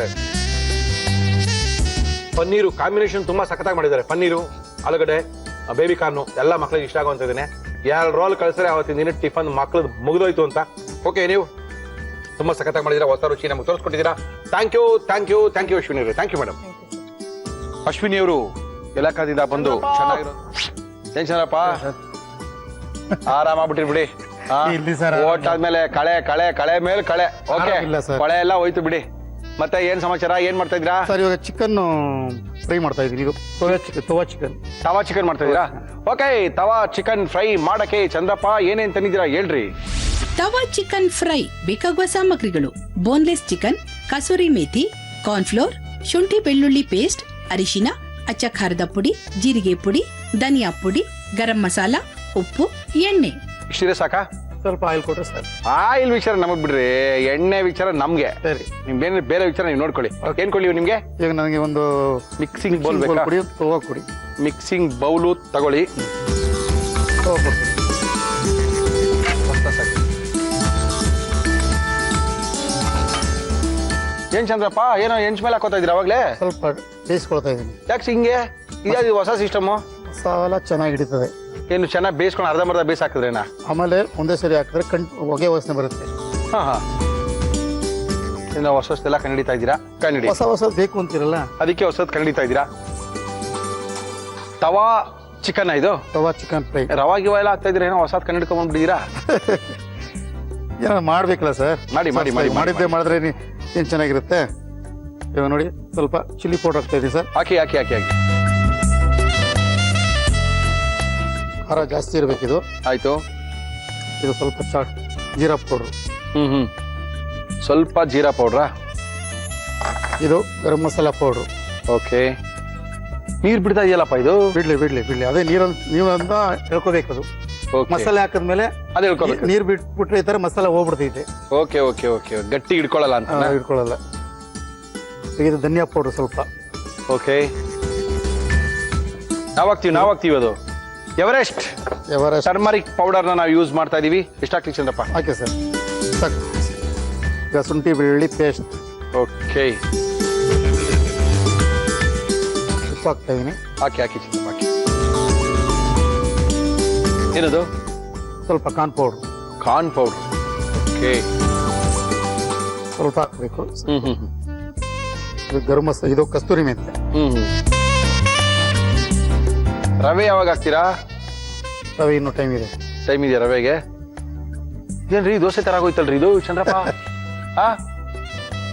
ಪನ್ನೀರು ಕಾಂಬಿನೇಷನ್ ತುಂಬಾ ಸಖತ್ತಾಗಿ ಮಾಡಿದ್ದಾರೆ. ಪನ್ನೀರು, ಆಲೂಗಡ್ಡೆ, ಬೇಬಿ ಕಾರ್ನು ಎಲ್ಲ ಮಕ್ಳಿಗೆ ಇಷ್ಟ ಆಗುವಂತಿದ್ದೇನೆ. 2 ರೋಲ್ ಕಳಿಸಿದ್ರೆ ಅವತ್ತಿನ ದಿನ ಟಿಫನ್ ಮಕ್ಳದ್ದು ಮುಗಿದೋಯ್ತು ಅಂತ. ಓಕೆ, ನೀವು ತುಂಬಾ ಸಖತ್ತಾಗಿ ಮಾಡಿದ್ದೀರಾ. ಹೊಸ ರುಚಿ ನಮ್ಗೆ ತೋರಿಸ್ಕೊಟ್ಟಿದ್ದೀರಾ. ಥ್ಯಾಂಕ್ ಯು ಅಶ್ವಿನಿ ಅವರೇ. Thank you madam. ಅಶ್ವಿನಿ ಅವರು ಯಲಹಂಕದಿಂದ ಬಂದು ಚೆನ್ನಾಗಿರೋ ಟೆನ್ಷನ್ ಆರಾಮಾಗ್ಬಿಟ್ಟಿರ್ ಬಿಡಿ. ಓಟ್ ಆದ್ಮೇಲೆ ಕಳೆ ಮೇಲೆ ಕಳೆ. ಓಕೆ, ಕೊಳೆ ಎಲ್ಲ ಹೋಯ್ತು ಬಿಡಿ. ಮತ್ತೆ ಏನ್ ಸಮಾಚಾರ? ಏನ್ ಮಾಡ್ತಾ ಇದ್ದೀರಾ ಸರ್? ಇವಾಗ ಚಿಕನ್ ಫ್ರೈ ಮಾಡ್ತಾ ಇದೀನಿ. ತವಾ ಚಿಕನ್ ಮಾಡ್ತಾ ಇದ್ದೀರಾ? ಓಕೆ, ತವಾ ಚಿಕನ್ ಫ್ರೈ ಮಾಡಕ್ಕೆ ಚಂದ್ರಪ್ಪ ಏನೇನ್ ತಂದಿದ್ದೀರಾ ಹೇಳ್ರಿ. ತವಾ ಚಿಕನ್ ಫ್ರೈ ಬೇಕಾಗುವ ಸಾಮಗ್ರಿಗಳು: boneless chicken, kasuri methi, cornflour, ಶುಂಠಿ ಬೆಳ್ಳುಳ್ಳಿ ಪೇಸ್ಟ್, ಅರಿಶಿನ, ಅಚ್ಚ ಖಾರದ ಪುಡಿ, ಜೀರಿಗೆ ಪುಡಿ, ಧನಿಯಾ ಪುಡಿ, ಗರಂ ಮಸಾಲ, ಉಪ್ಪು, ಎಣ್ಣೆ. ಇಷ್ಟಿದೆ ಸಾಕಾ? ಸ್ವಲ್ಪ ಆಯಿಲ್ ಕೊಟ್ರೆ ಸರ್. ಆಯಿಲ್ ವಿಚಾರ ನಮಗ್ ಬಿಡ್ರಿ, ಎಣ್ಣೆ ವಿಚಾರ ನಮ್ಗೆ. ಸರಿ, ನಿಮ್ದೇನು ಬೇರೆ ವಿಚಾರ ನೀವು ನೋಡ್ಕೊಳ್ಳಿ. ಏನ್ ಕೊಡ್ಲಿ ನಿಮ್ಗೆ? ಈಗ ನನಗೆ ಒಂದು ಮಿಕ್ಸಿಂಗ್ ಬೌಲ್ ಬೇಕಾ? ಕೊಡಿ, ತವಾ ಕೊಡಿ. ಮಿಕ್ಸಿಂಗ್ ಬೌಲು ತಗೊಳ್ಳಿ. ತವಾ ಕೊಡಿ. ಏನ್ ಚಂದ್ರಪ್ಪ, ಏನೋ ಹೆಂಚ್ ಮೇಲೆ ಹಾಕೋತಾ ಇದ್ದೀರಾ ಅವಾಗ್ಲೇ? ಸ್ವಲ್ಪ ಬೇಯಿಸ್ಕೊಳ್ತಾ ಇದ್ದೀನಿ. ಯಾಕೆ ಹಿಂಗೆ? ಇದ್ಯಾವ್ದು ಹೊಸ ಸಿಸ್ಟಮು? ಮಸಾಲ ಚೆನ್ನಾಗಿ ಹಿಡಿತದೆ. ಏನು ಚೆನ್ನಾಗಿ ಬೇಯಿಸ್ಕೊಂಡು ಅರ್ಧಂಬರ್ಧ ಬೇಯಿಸಿ ಹಾಕಿದ್ರೇನಾ? ಆಮೇಲೆ ಒಂದೇ ಸರಿ ಹಾಕಿದ್ರೆ ಹೊಗೆ ವಾಸನೆ ಬರುತ್ತೆ. ಹಾ ಹಾ, ಇನ್ನು ಹೊಸದೆಲ್ಲ ಕಂಡಿಡಿತಾ ಇದ್ದೀರಾ? ಕಂಡಿಡಿ. ಹೊಸ ಬೇಕು ಅಂತೀರಲ್ಲ, ಅದಕ್ಕೆ ಹೊಸದ್ ಕಂಡಿಡಿತಾ ಇದ್ದೀರಾ. ತವಾ ಚಿಕನ್ ಇದು? ತವಾ ಚಿಕನ್ ಫ್ರೈ. ರವಾ ಗಿವ ಎಲ್ಲ ಹಾಕ್ತಾ ಇದ್ದೀರಾ? ಏನೋ ಹೊಸದ್ ಕಂಡಿಡ್ಕೊಂಡ್ಬಿಟ್ಟಿದ್ದೀರಾ? ಏನೋ ಮಾಡ್ಬೇಕಲ್ಲ ಸರ್. ಮಾಡಿ ಮಾಡಿ ಮಾಡಿ ಮಾಡಿದ್ದೆ ಮಾಡಿದ್ರೆ ಏನು ಚೆನ್ನಾಗಿರುತ್ತೆ. ಇವಾಗ ನೋಡಿ, ಸ್ವಲ್ಪ ಚಿಲ್ಲಿ ಪೌಡರ್ ಹಾಕ್ತಾ ಇದ್ದೀವಿ ಸರ್. ಹಾಕಿ ಹಾಕಿ ಹಾಕಿ ಹಾಕಿ. ಖಾರ ಜಾಸ್ತಿ ಇರಬೇಕಿದು. ಆಯ್ತು. ಇದು ಸ್ವಲ್ಪ ಚಾಟ್ ಜೀರಾ ಪೌಡ್ರು. ಸ್ವಲ್ಪ ಜೀರಾ ಪೌಡ್ರಾ? ಇದು ಗರಂ ಮಸಾಲ ಪೌಡ್ರು. ಓಕೆ. ನೀರ್ ಬಿಡ್ತಾ ಇದೆಯಲ್ಲಪ್ಪ ಇದು? ಬಿಡ್ಲಿ. ಅದೇ ನೀರಂತ ಹೇಳ್ಕೋಬೇಕು. ಅದು ಮಸಾಲೆ ಹಾಕಿದ್ಮೇಲೆ ಅದೇ ಹೇಳ್ಕೋಬೇಕು. ನೀರ್ ಬಿಟ್ಬಿಟ್ರೆ ಈ ತರ ಮಸಾಲೆ ಹೋಗ್ಬಿಡ್ತೈತೆ. ಓಕೆ ಓಕೆ ಓಕೆ, ಗಟ್ಟಿ ಹಿಡ್ಕೊಳ್ಳಲ್ಲ ಅಂತ. ಇಟ್ಕೊಳ್ಳಲ್ಲ. ಇದು ಧನಿಯಾ ಪೌಡ್ರು ಸ್ವಲ್ಪ. ಓಕೆ. ನಾವ್ ಹಾಕ್ತೀವಿ ಅದು ಎವರೆಸ್ಟ್ ಟರ್ಮರಿಕ್ ಪೌಡರ್ನ ನಾವು ಯೂಸ್ ಮಾಡ್ತಾ ಇದೀವಿ. ಎಷ್ಟು ಹಾಕ್ತೀವಿ ಚಂದ್ರಪ್ಪ? ಓಕೆ ಸರ್, ಸಾಕು. ಈಗ ಶುಂಠಿ ಬೆಳ್ಳುಳ್ಳಿ ಪೇಸ್ಟ್. ಓಕೆ. ಉಪ್ಪು ಹಾಕ್ತಾ ಇದೀನಿ. ಹಾಕಿ ಹಾಕಿ ಚಂದ್ರಪ್ಪ ಹಾಕಿ. ಏನದು? ಸ್ವಲ್ಪ corn powder. Corn powder. Okay. ಸ್ವಲ್ಪ ಹಾಕ್ಬೇಕು. ಇದು ಗರಂ ಮಸಾಲ. ಇದು ಕಸ್ತೂರಿ ಮೆಂತ್ಯ. ರವೆ ಯಾವಾಗ ಹಾಕ್ತೀರಾ? ರವೆ ಇನ್ನೂ ಟೈಮ್ ಇದೆ. ಟೈಮ್ ಇದೆಯಾ ರವೆಗೆ? ಏನ್ರಿ ದೋಸೆ ತರ ಆಗೋಯ್ತಲ್ರಿ ಇದು ಚಂದ್ರಪ್ಪ?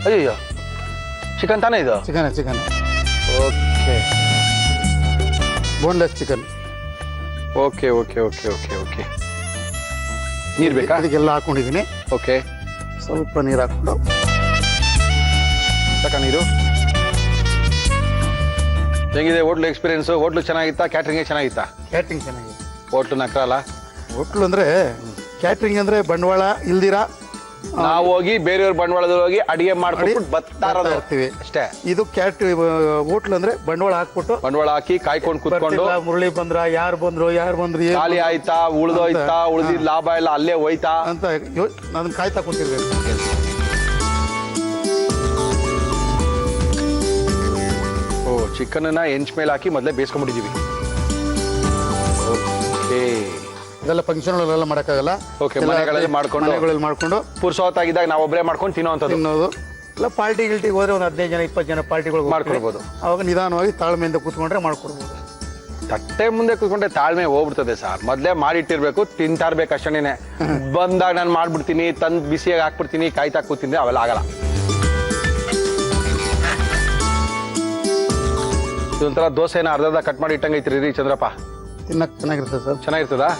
ಅಯ್ಯೋ, ಚಿಕನ್ ತಾನೇ ಇದು? Chicken. Okay. Boneless chicken. Okay okay okay okay okay. ನೀರ್ ಬೇಕಾ? ಇದಕ್ಕೆಲ್ಲ ಹಾಕೊಂಡಿದ್ದೀನಿ. ಓಕೆ. ಸ್ವಲ್ಪ ನೀರು ಹಾಕೊಂಡು. ಸಾಕ ನೀರು? ಹೆಂಗಿದೆ ಹೋಟ್ಲು ಎಕ್ಸ್ಪೀರಿಯನ್ಸ್? ಹೋಟ್ಲು ಚೆನ್ನಾಗಿತ್ತಾ? ಕ್ಯಾಟ್ರಿಂಗ್ ಚೆನ್ನಾಗಿತ್ತಾ? ಕ್ಯಾಟ್ರಿಂಗ್ ಚೆನ್ನಾಗಿದೆ. ಹೋಟ್ಲು ನಕ್ರಲ್ಲ? ಹೋಟ್ಲು ಅಂದ್ರೆ ಕ್ಯಾಟ್ರಿಂಗ್ ಅಂದ್ರೆ ಬಂಡವಾಳ ಇಲ್ದಿರಾ ನಾವು ಹೋಗಿ ಬೇರೆಯವ್ರ ಬಂಡವಾಳದಲ್ಲಿ ಹೋಗಿ ಅಡಿಗೆ ಮಾಡ್ಬಿಟ್ಟು ಬರ್ತಾ ಇರ್ತೀವಿ ಅಷ್ಟೇ. ಇದು ಹೋಟ್ಲ್ ಅಂದ್ರೆ ಬಂಡವಾಳ ಹಾಕ್ಬಿಟ್ಟು ಬಂಡವಾಳ ಹಾಕಿ ಕಾಯ್ಕೊಂಡು ಕುತ್ಕೊಂಡು ಮುರಳಿ ಬಂದ್ರ ಯಾರು ಬಂದ್ರು ಖಾಲಿ ಆಯ್ತಾ, ಉಳ್ದೋಯ್ತಾ, ಉಳ್ದಿದ್ ಲಾಭ ಎಲ್ಲ ಅಲ್ಲೇ ಹೋಯ್ತಾ ಅಂತ ನಾನು ಕಾಯ್ತಾ ಕೂತಿರ್ಬೇಕು. ಓ, ಚಿಕನ್ ಹೆಂಚ್ ಮೇಲೆ ಹಾಕಿ ಮೊದಲೇ ಬೇಯಿಸ್ಕೊಂಡ್ಬಿಟ್ಟಿದೀವಿ. ಓಕೆ. ಇದೆಲ್ಲ ಫಂಕ್ಷನ್ಗಳೆಲ್ಲ ಮಾಡೋಕ್ಕಾಗಲ್ಲ. ಓಕೆ, ಮನೆಗಳಲ್ಲಿ ಮಾಡ್ಕೊಂಡು ಪುರ್ಸೋತ್ತಾಗಿದ್ದಾಗ ನಾವು ಒಬ್ಬರೇ ಮಾಡ್ಕೊಂಡು ತಿನ್ನೋದು. ಇಲ್ಲ ಪಾರ್ಟಿಗೆ ಹೋದ್ರೆ ಒಂದು 15 ಜನ 20 ಜನ ಪಾರ್ಟಿಗಳು ಮಾಡ್ಕೊಡ್ಬೋದು. ಅವಾಗ ನಿಧಾನವಾಗಿ ತಾಳ್ಮೆಯಿಂದ ಕೂತ್ಕೊಂಡ್ರೆ ಮಾಡ್ಕೊಡ್ಬೋದು. ತಟ್ಟೆ ಮುಂದೆ ಕೂತ್ಕೊಂಡ್ರೆ ತಾಳ್ಮೆ ಹೋಗ್ಬಿಡ್ತದೆ ಸರ್. ಮೊದಲೇ ಮಾಡಿಟ್ಟಿರ್ಬೇಕು, ತಿಂತಾ ಇರ್ಬೇಕು ಅಷ್ಟೇನೆ. ಬಂದಾಗ ನಾನು ಮಾಡ್ಬಿಡ್ತೀನಿ, ತಂದು ಬಿಸಿಯಾಗಿ ಹಾಕ್ಬಿಡ್ತೀನಿ, ಕಾಯ್ತಾ ಕೂತೀನಿ, ಅವೆಲ್ಲ ಆಗಲ್ಲ. ಇದೊಂಥರ ದೋಸೆನ ಅರ್ಧ ಕಟ್ ಮಾಡಿ ಇಟ್ಟಂಗೈತ್ರಿ ರೀ ಚಂದ್ರಪ್ಪ. ತಿನ್ನಕ್ ಚೆನ್ನಾಗಿರ್ತದೆ ಸರ್. ಚೆನ್ನಾಗಿರ್ತದಾ?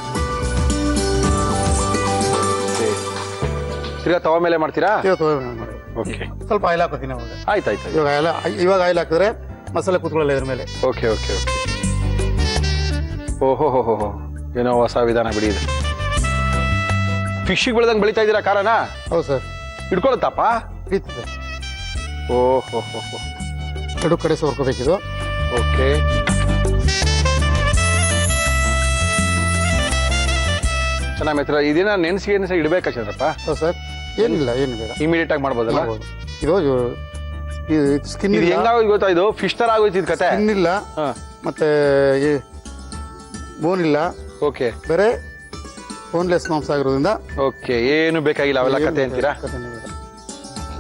ತಿರ್ಗಾ ತವ ಮೇಲೆ ಮಾಡ್ತೀರಾ? ಓಕೆ. ಸ್ವಲ್ಪ ಆಯಿಲ್ ಹಾಕೋತೀನಿ ಅವಾಗ. ಆಯ್ತಾಯ್ತು. ಇವಾಗ ಆಯಿಲ್ ಹಾಕಿದ್ರೆ ಮಸಾಲೆ ಕೂತ್ಕೊಳ್ಳಲ್ಲ ಇದ್ರ ಮೇಲೆ. Okay okay okay. ಓಹೋ ಹೋ ಹೋ, ಏನೋ ಹೊಸ ವಿಧಾನ ಬಿಡಿ ಇದು. ಫಿಶಿಗೆ ಬೆಳೆದಂಗೆ ಬೆಳೀತಾ ಇದ್ದೀರಾ ಖಾರನ? ಹೌದು ಸರ್. ಹಿಡ್ಕೊಳತ್ತಪ್ಪ? ಹಿಡಿತದೆ. ಓಹೋ ಹೋ ಹೋ. ಎರಡು ಕಡೆ ಸೋರ್ಕೋಬೇಕಿದು. ಓಕೆ. ಚೆನ್ನಾಗಿ ಮೆತ್ರ. ಇದನ್ನ ನೆನೆಸಿ ಇಡಬೇಕಾ ಚಂದ್ರಪ್ಪ? ಹೌದು ಸರ್. ಏನಿಲ್ಲ, ಏನು ಬೇಡ, ಇಮಿಡಿಯೇಟ್ ಆಗಿ ಮಾಡ್ಬೋದಲ್ಲ? ಇದು ಸ್ಕಿನ್ ಇದು ಹೆಂಗಾಗೋದು ಗೊತ್ತಾ? ಇದು ಫಿಶ್ ತರ ಆಗೋಯ್ತು ಇದು ಕತೆ. ಸ್ಕಿನ್ ಇಲ್ಲ, ಮತ್ತೆ ಬೋನ್ ಇಲ್ಲ. ಓಕೆ. ಬೇರೆ ಬೋನ್ಲೆಸ್ ಮಾಂಸ ಆಗಿರೋದ್ರಿಂದ ಓಕೆ, ಏನು ಬೇಕಾಗಿಲ್ಲ ಅವೆಲ್ಲ ಕತೆ ಅಂತೀರಾ?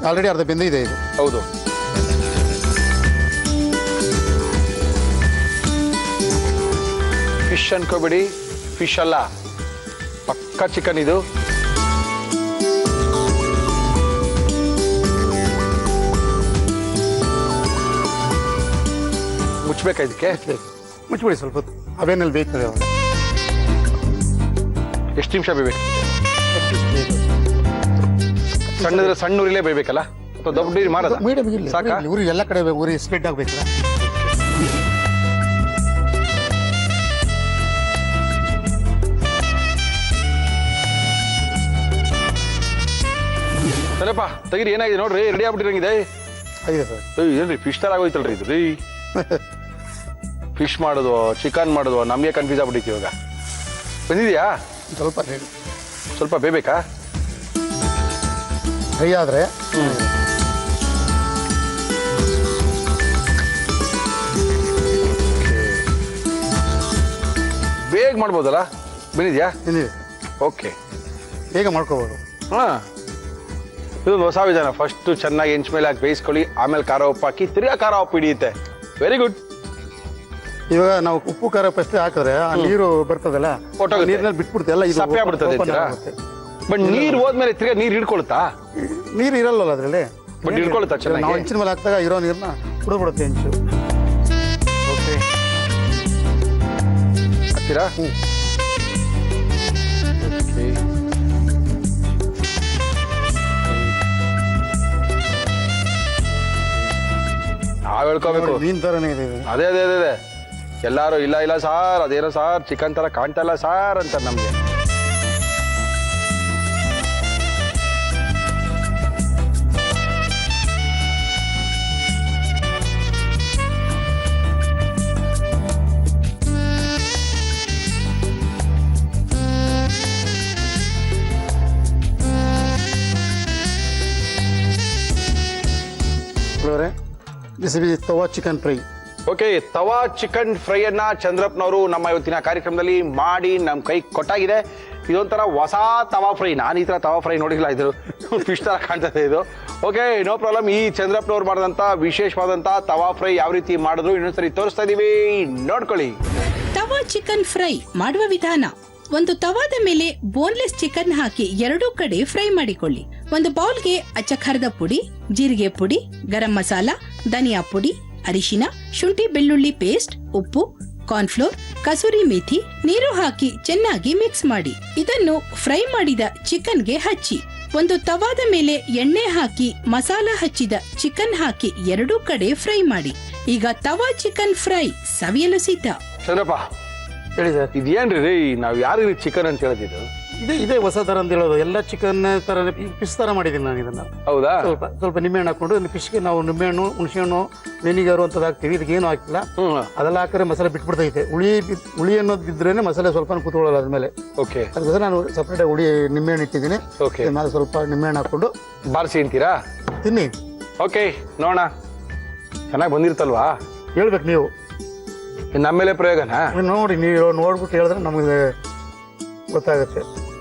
ಆಲ್ರೆಡಿ ಅರ್ಧ ಬೆಂದಿದೆ ಇದು. ಹೌದು. ಫಿಶ್ ಅನ್ಕೋಬೇಡಿ, ಫಿಶ್ ಅಲ್ಲ, ಪಕ್ಕ ಚಿಕನ್ ಇದು. ಮುಚ್ಚಬೇಕಾ ಇದಕ್ಕೆ? ಮುಚ್ಚಿಬಿಡಿ ಸ್ವಲ್ಪ ಹೊತ್ತು. ಅವೇನಲ್ಲಿ ಬೇಯ್ತದೆ ಅವಾಗ. ಎಷ್ಟು ನಿಮಿಷ ಬೇಯಬೇಕು? ಸಣ್ಣ ಉರಿಲೇ ಬೇಯಬೇಕಲ್ಲ ಅಥವಾ ದೊಡ್ಡ ಉರಿ ಮಾಡೋದು? ಮೀಡಿಯಂ ಸಾಕಾ? ಉರಿ ಎಲ್ಲ ಕಡೆ ಉರಿ ಸ್ಪ್ರೆಡ್ ಆಗ್ಬೇಕಲ್ಲ. ಸರಿಯಪ್ಪ ತೆಗೀರಿ, ಏನಾಗಿದೆ ನೋಡ್ರಿ, ರೆಡಿ ಆಗ್ಬಿಟ್ಟಿರಂಗಿದೆ. ಆಗಿದೆ ಸರ್. ಏನ್ರಿ ಫಿಶ್ ತರ ಆಗೋಯ್ತಲ್ರಿ ಇದು ರೀ. ಫಿಶ್ ಮಾಡೋದು ಚಿಕನ್ ಮಾಡೋದು ನಮಗೆ ಕನ್ಫ್ಯೂಸ್ ಆಗ್ಬಿಟ್ಟಿತ್ತು ಇವಾಗ. ಬಂದಿದ್ಯಾ? ಸ್ವಲ್ಪ ರೆಡಿ. ಸ್ವಲ್ಪ ಬೇಬೇಕಾ? ಫ್ರೈ ಆದರೆ ಬೇಗ ಮಾಡ್ಬೋದಲ್ಲ? ಬಂದಿದ್ಯಾ? ತಿಂದಿದೆ. ಓಕೆ, ಬೇಗ ಮಾಡ್ಕೋಬೋದು. ಹಾಂ, ಇದೊಂದು ಹೊಸ ವಿಧಾನ. ಫಸ್ಟು ಚೆನ್ನಾಗಿ ಹೆಂಚ್ ಮೇಲೆ ಹಾಕಿ ಬೇಯಿಸ್ಕೊಳ್ಳಿ, ಆಮೇಲೆ ಖಾರ ಉಪ್ಪು ಹಾಕಿ ತಿರ್ಗಾ ಖಾರ ಉಪ್ಪು ಹಿಡಿಯುತ್ತೆ. Very good. ಇವಾಗ ನಾವು ಉಪ್ಪು ಖಾರ ಫಸ್ಟ್ ಹಾಕಿದ್ರೆ ಆ ನೀರು ಬರ್ತದಲ್ಲ, ಹೊರ್ಟೋಗುತ್ತೆ. ನೀರಿನಲ್ಲಿ ಬಿಟ್ಬಿಡ್ತೆ ಎಲ್ಲ ಇದು ಸಪ್ಪೆ ಆಗ್ಬಿಡ್ತದೆ open ಅಂತೀರಾ? ಆಗುತ್ತೆ. ಬಟ್ ನೀರು ಹೋದ್ಮೇಲೆ ತಿರ್ಗಾ ನೀರು ಹಿಡ್ಕೊಳುತ್ತಾ? ನೀರು ಇರಲ್ಲ ಅದರಲ್ಲಿ. ಬಟ್ ಹಿಡ್ಕೊಳುತ್ತಾ ಚೆನ್ನಾಗಿ? ನಾವು ಹೆಂಚಿನ ಮೇಲೆ ಹಾಕಿದಾಗ ಇರೋ ನೀರನ್ನ ಕುಡಿದ್ಬಿಡುತ್ತೆ ಹೆಂಚು. ಓಕೆ, ಹಾಕ್ತೀರಾ? ಓಕೆ, ನಾವ್ ಹೇಳ್ಕೋಬೇಕು. ಮೀನ್ ತರನೇ ಇದೆ ಇದು. ಅದೇ ಅದೇ ಅದೇ ಅದೇ ಎಲ್ಲಾರು ಇಲ್ಲ ಇಲ್ಲ ಸಾರ್, ಅದೇನೋ ಸಾರ್ ಚಿಕನ್ ತರ ಕಾಣ್ತಾ ಇಲ್ಲ ಸಾರ್ ಅಂತಾರೆ ನಮ್ಗೆ. ಬಿಸಿ ಬಿಸಿ ತವಾ ಚಿಕನ್ ಫ್ರೈ. ಓಕೆ, ತವಾ ಚಿಕನ್ ಫ್ರೈ ಅನ್ನ ಚಂದ್ರಪ್ಪನವರು ನಮ್ಮ ಇವತ್ತಿನ ಕಾರ್ಯಕ್ರಮದಲ್ಲಿ ಮಾಡಿ ನಮ್ಮ ಕೈ ಕೊಟ್ಟಾಗಿದೆ. ಇದೊಂಥರ ಹೊಸ ತವಾ ಫ್ರೈ. ನಾನು ಈ ಥರ ತವಾ ಫ್ರೈ ನೋಡಿಲ್ಲ, ಇದು ಫಿಶ್ ತರ ಕಾಣ್ತದೆ ಇದು. Okay, no problem. ಈ ಚಂದ್ರಪ್ಪನವ್ರು ಮಾಡಿದಂಥ ವಿಶೇಷವಾದಂಥ ತವಾ ಫ್ರೈ ಯಾವ ರೀತಿ ಮಾಡಿದ್ರು ಇನ್ನೊಂದ್ಸರಿ ತೋರಿಸ್ತಾ ಇದೀವಿ, ನೋಡ್ಕೊಳ್ಳಿ. ತವಾ ಚಿಕನ್ ಫ್ರೈ ಮಾಡುವ ವಿಧಾನ: ಒಂದು ತವಾದ ಮೇಲೆ ಬೋನ್ಲೆಸ್ ಚಿಕನ್ ಹಾಕಿ ಎರಡೂ ಕಡೆ ಫ್ರೈ ಮಾಡಿಕೊಳ್ಳಿ. ಒಂದು ಬೌಲ್ಗೆ ಅಚ್ಚ ಖಾರದ ಪುಡಿ, ಜೀರಿಗೆ ಪುಡಿ, ಗರಂ ಮಸಾಲ, ಧನಿಯಾ ಪುಡಿ, ಅರಿಶಿನ, ಶುಂಠಿ ಬೆಳ್ಳುಳ್ಳಿ ಪೇಸ್ಟ್, ಉಪ್ಪು, ಕಾರ್ನ್ಫ್ಲೋರ್, ಕಸೂರಿ ಮೇಥಿ, ನೀರು ಹಾಕಿ ಚೆನ್ನಾಗಿ ಮಿಕ್ಸ್ ಮಾಡಿ. ಇದನ್ನು ಫ್ರೈ ಮಾಡಿದ ಚಿಕನ್ಗೆ ಹಚ್ಚಿ. ಒಂದು ತವಾದ ಮೇಲೆ ಎಣ್ಣೆ ಹಾಕಿ ಮಸಾಲ ಹಚ್ಚಿದ ಚಿಕನ್ ಹಾಕಿ ಎರಡೂ ಕಡೆ ಫ್ರೈ ಮಾಡಿ. ಈಗ ತವಾ ಚಿಕನ್ ಫ್ರೈ ಸವಿಯಲು ಸಿದ್ಧ. ಚಂದ್ರಪ್ಪ ಹೇಳಿ ಸರ್. ಇದೇನ್ರಿ ರೀ, ನಾವು ಯಾರಿಗೆ ಚಿಕನ್ ಅಂತ ಹೇಳ್ತಿದ್ದು? ಇದೇ ಹೊಸ ತರ ಅಂತ ಹೇಳೋದು. ಎಲ್ಲ ಚಿಕನ್ ತರ ಫಿಶ್ ತರ ಮಾಡಿದ್ದೀನಿ ನಾನು ಇದನ್ನ. ಹೌದಾ? ಸ್ವಲ್ಪ ನಿಂಬೆಹಣ್ಣು ಹಾಕೊಂಡು ಫಿಶ್ಗೆ ನಾವು ನಿಂಬೆಹಣ್ಣು, ಹುಣಸೆಹಣ್ಣು, ವಿನಿಗರು ಅಂತ ಹಾಕ್ತೀವಿ. ಇದಕ್ಕೇನು ಹಾಕಿಲ್ಲ. ಅದೆಲ್ಲ ಹಾಕಿದ್ರೆ ಮಸಾಲೆ ಬಿಟ್ಬಿಡ್ತೈತೆ. ಹುಳಿ ಅನ್ನೋದು ಬಿದ್ರೇನೆ ಮಸಾಲೆ ಸ್ವಲ್ಪ ಕೂತ್ಕೊಳ್ಳಲ್ಲ ಅದ್ಮೇಲೆ. ಓಕೆ, ಅದಕ್ಕೋಸ್ಕರ ನಾನು ಸಪ್ರೇಟ್ ಹುಳಿ ನಿಂಬೆಹಣ್ಣು ಇಟ್ಟಿದ್ದೀನಿ. ಓಕೆ, ನಾನು ಸ್ವಲ್ಪ ನಿಂಬೆಹಣ್ಣು ಹಾಕೊಂಡು ಬಾರಿಸಿ ಅಂತೀರಾ? ತಿನ್ನಿ. ಓಕೆ, ನೋಡೋಣ. ಚೆನ್ನಾಗಿ ಬಂದಿರ್ತಲ್ವಾ? ಹೇಳ್ಬೇಕು ನೀವು. ನಮ್ಮೇಲೆ ಪ್ರಯೋಗನಾ? ನೋಡಿ, ನೀವು ನೋಡ್ಬಿಟ್ಟು ಹೇಳಿದ್ರೆ ನಮಗೆ ಗೊತ್ತಾಗುತ್ತೆ.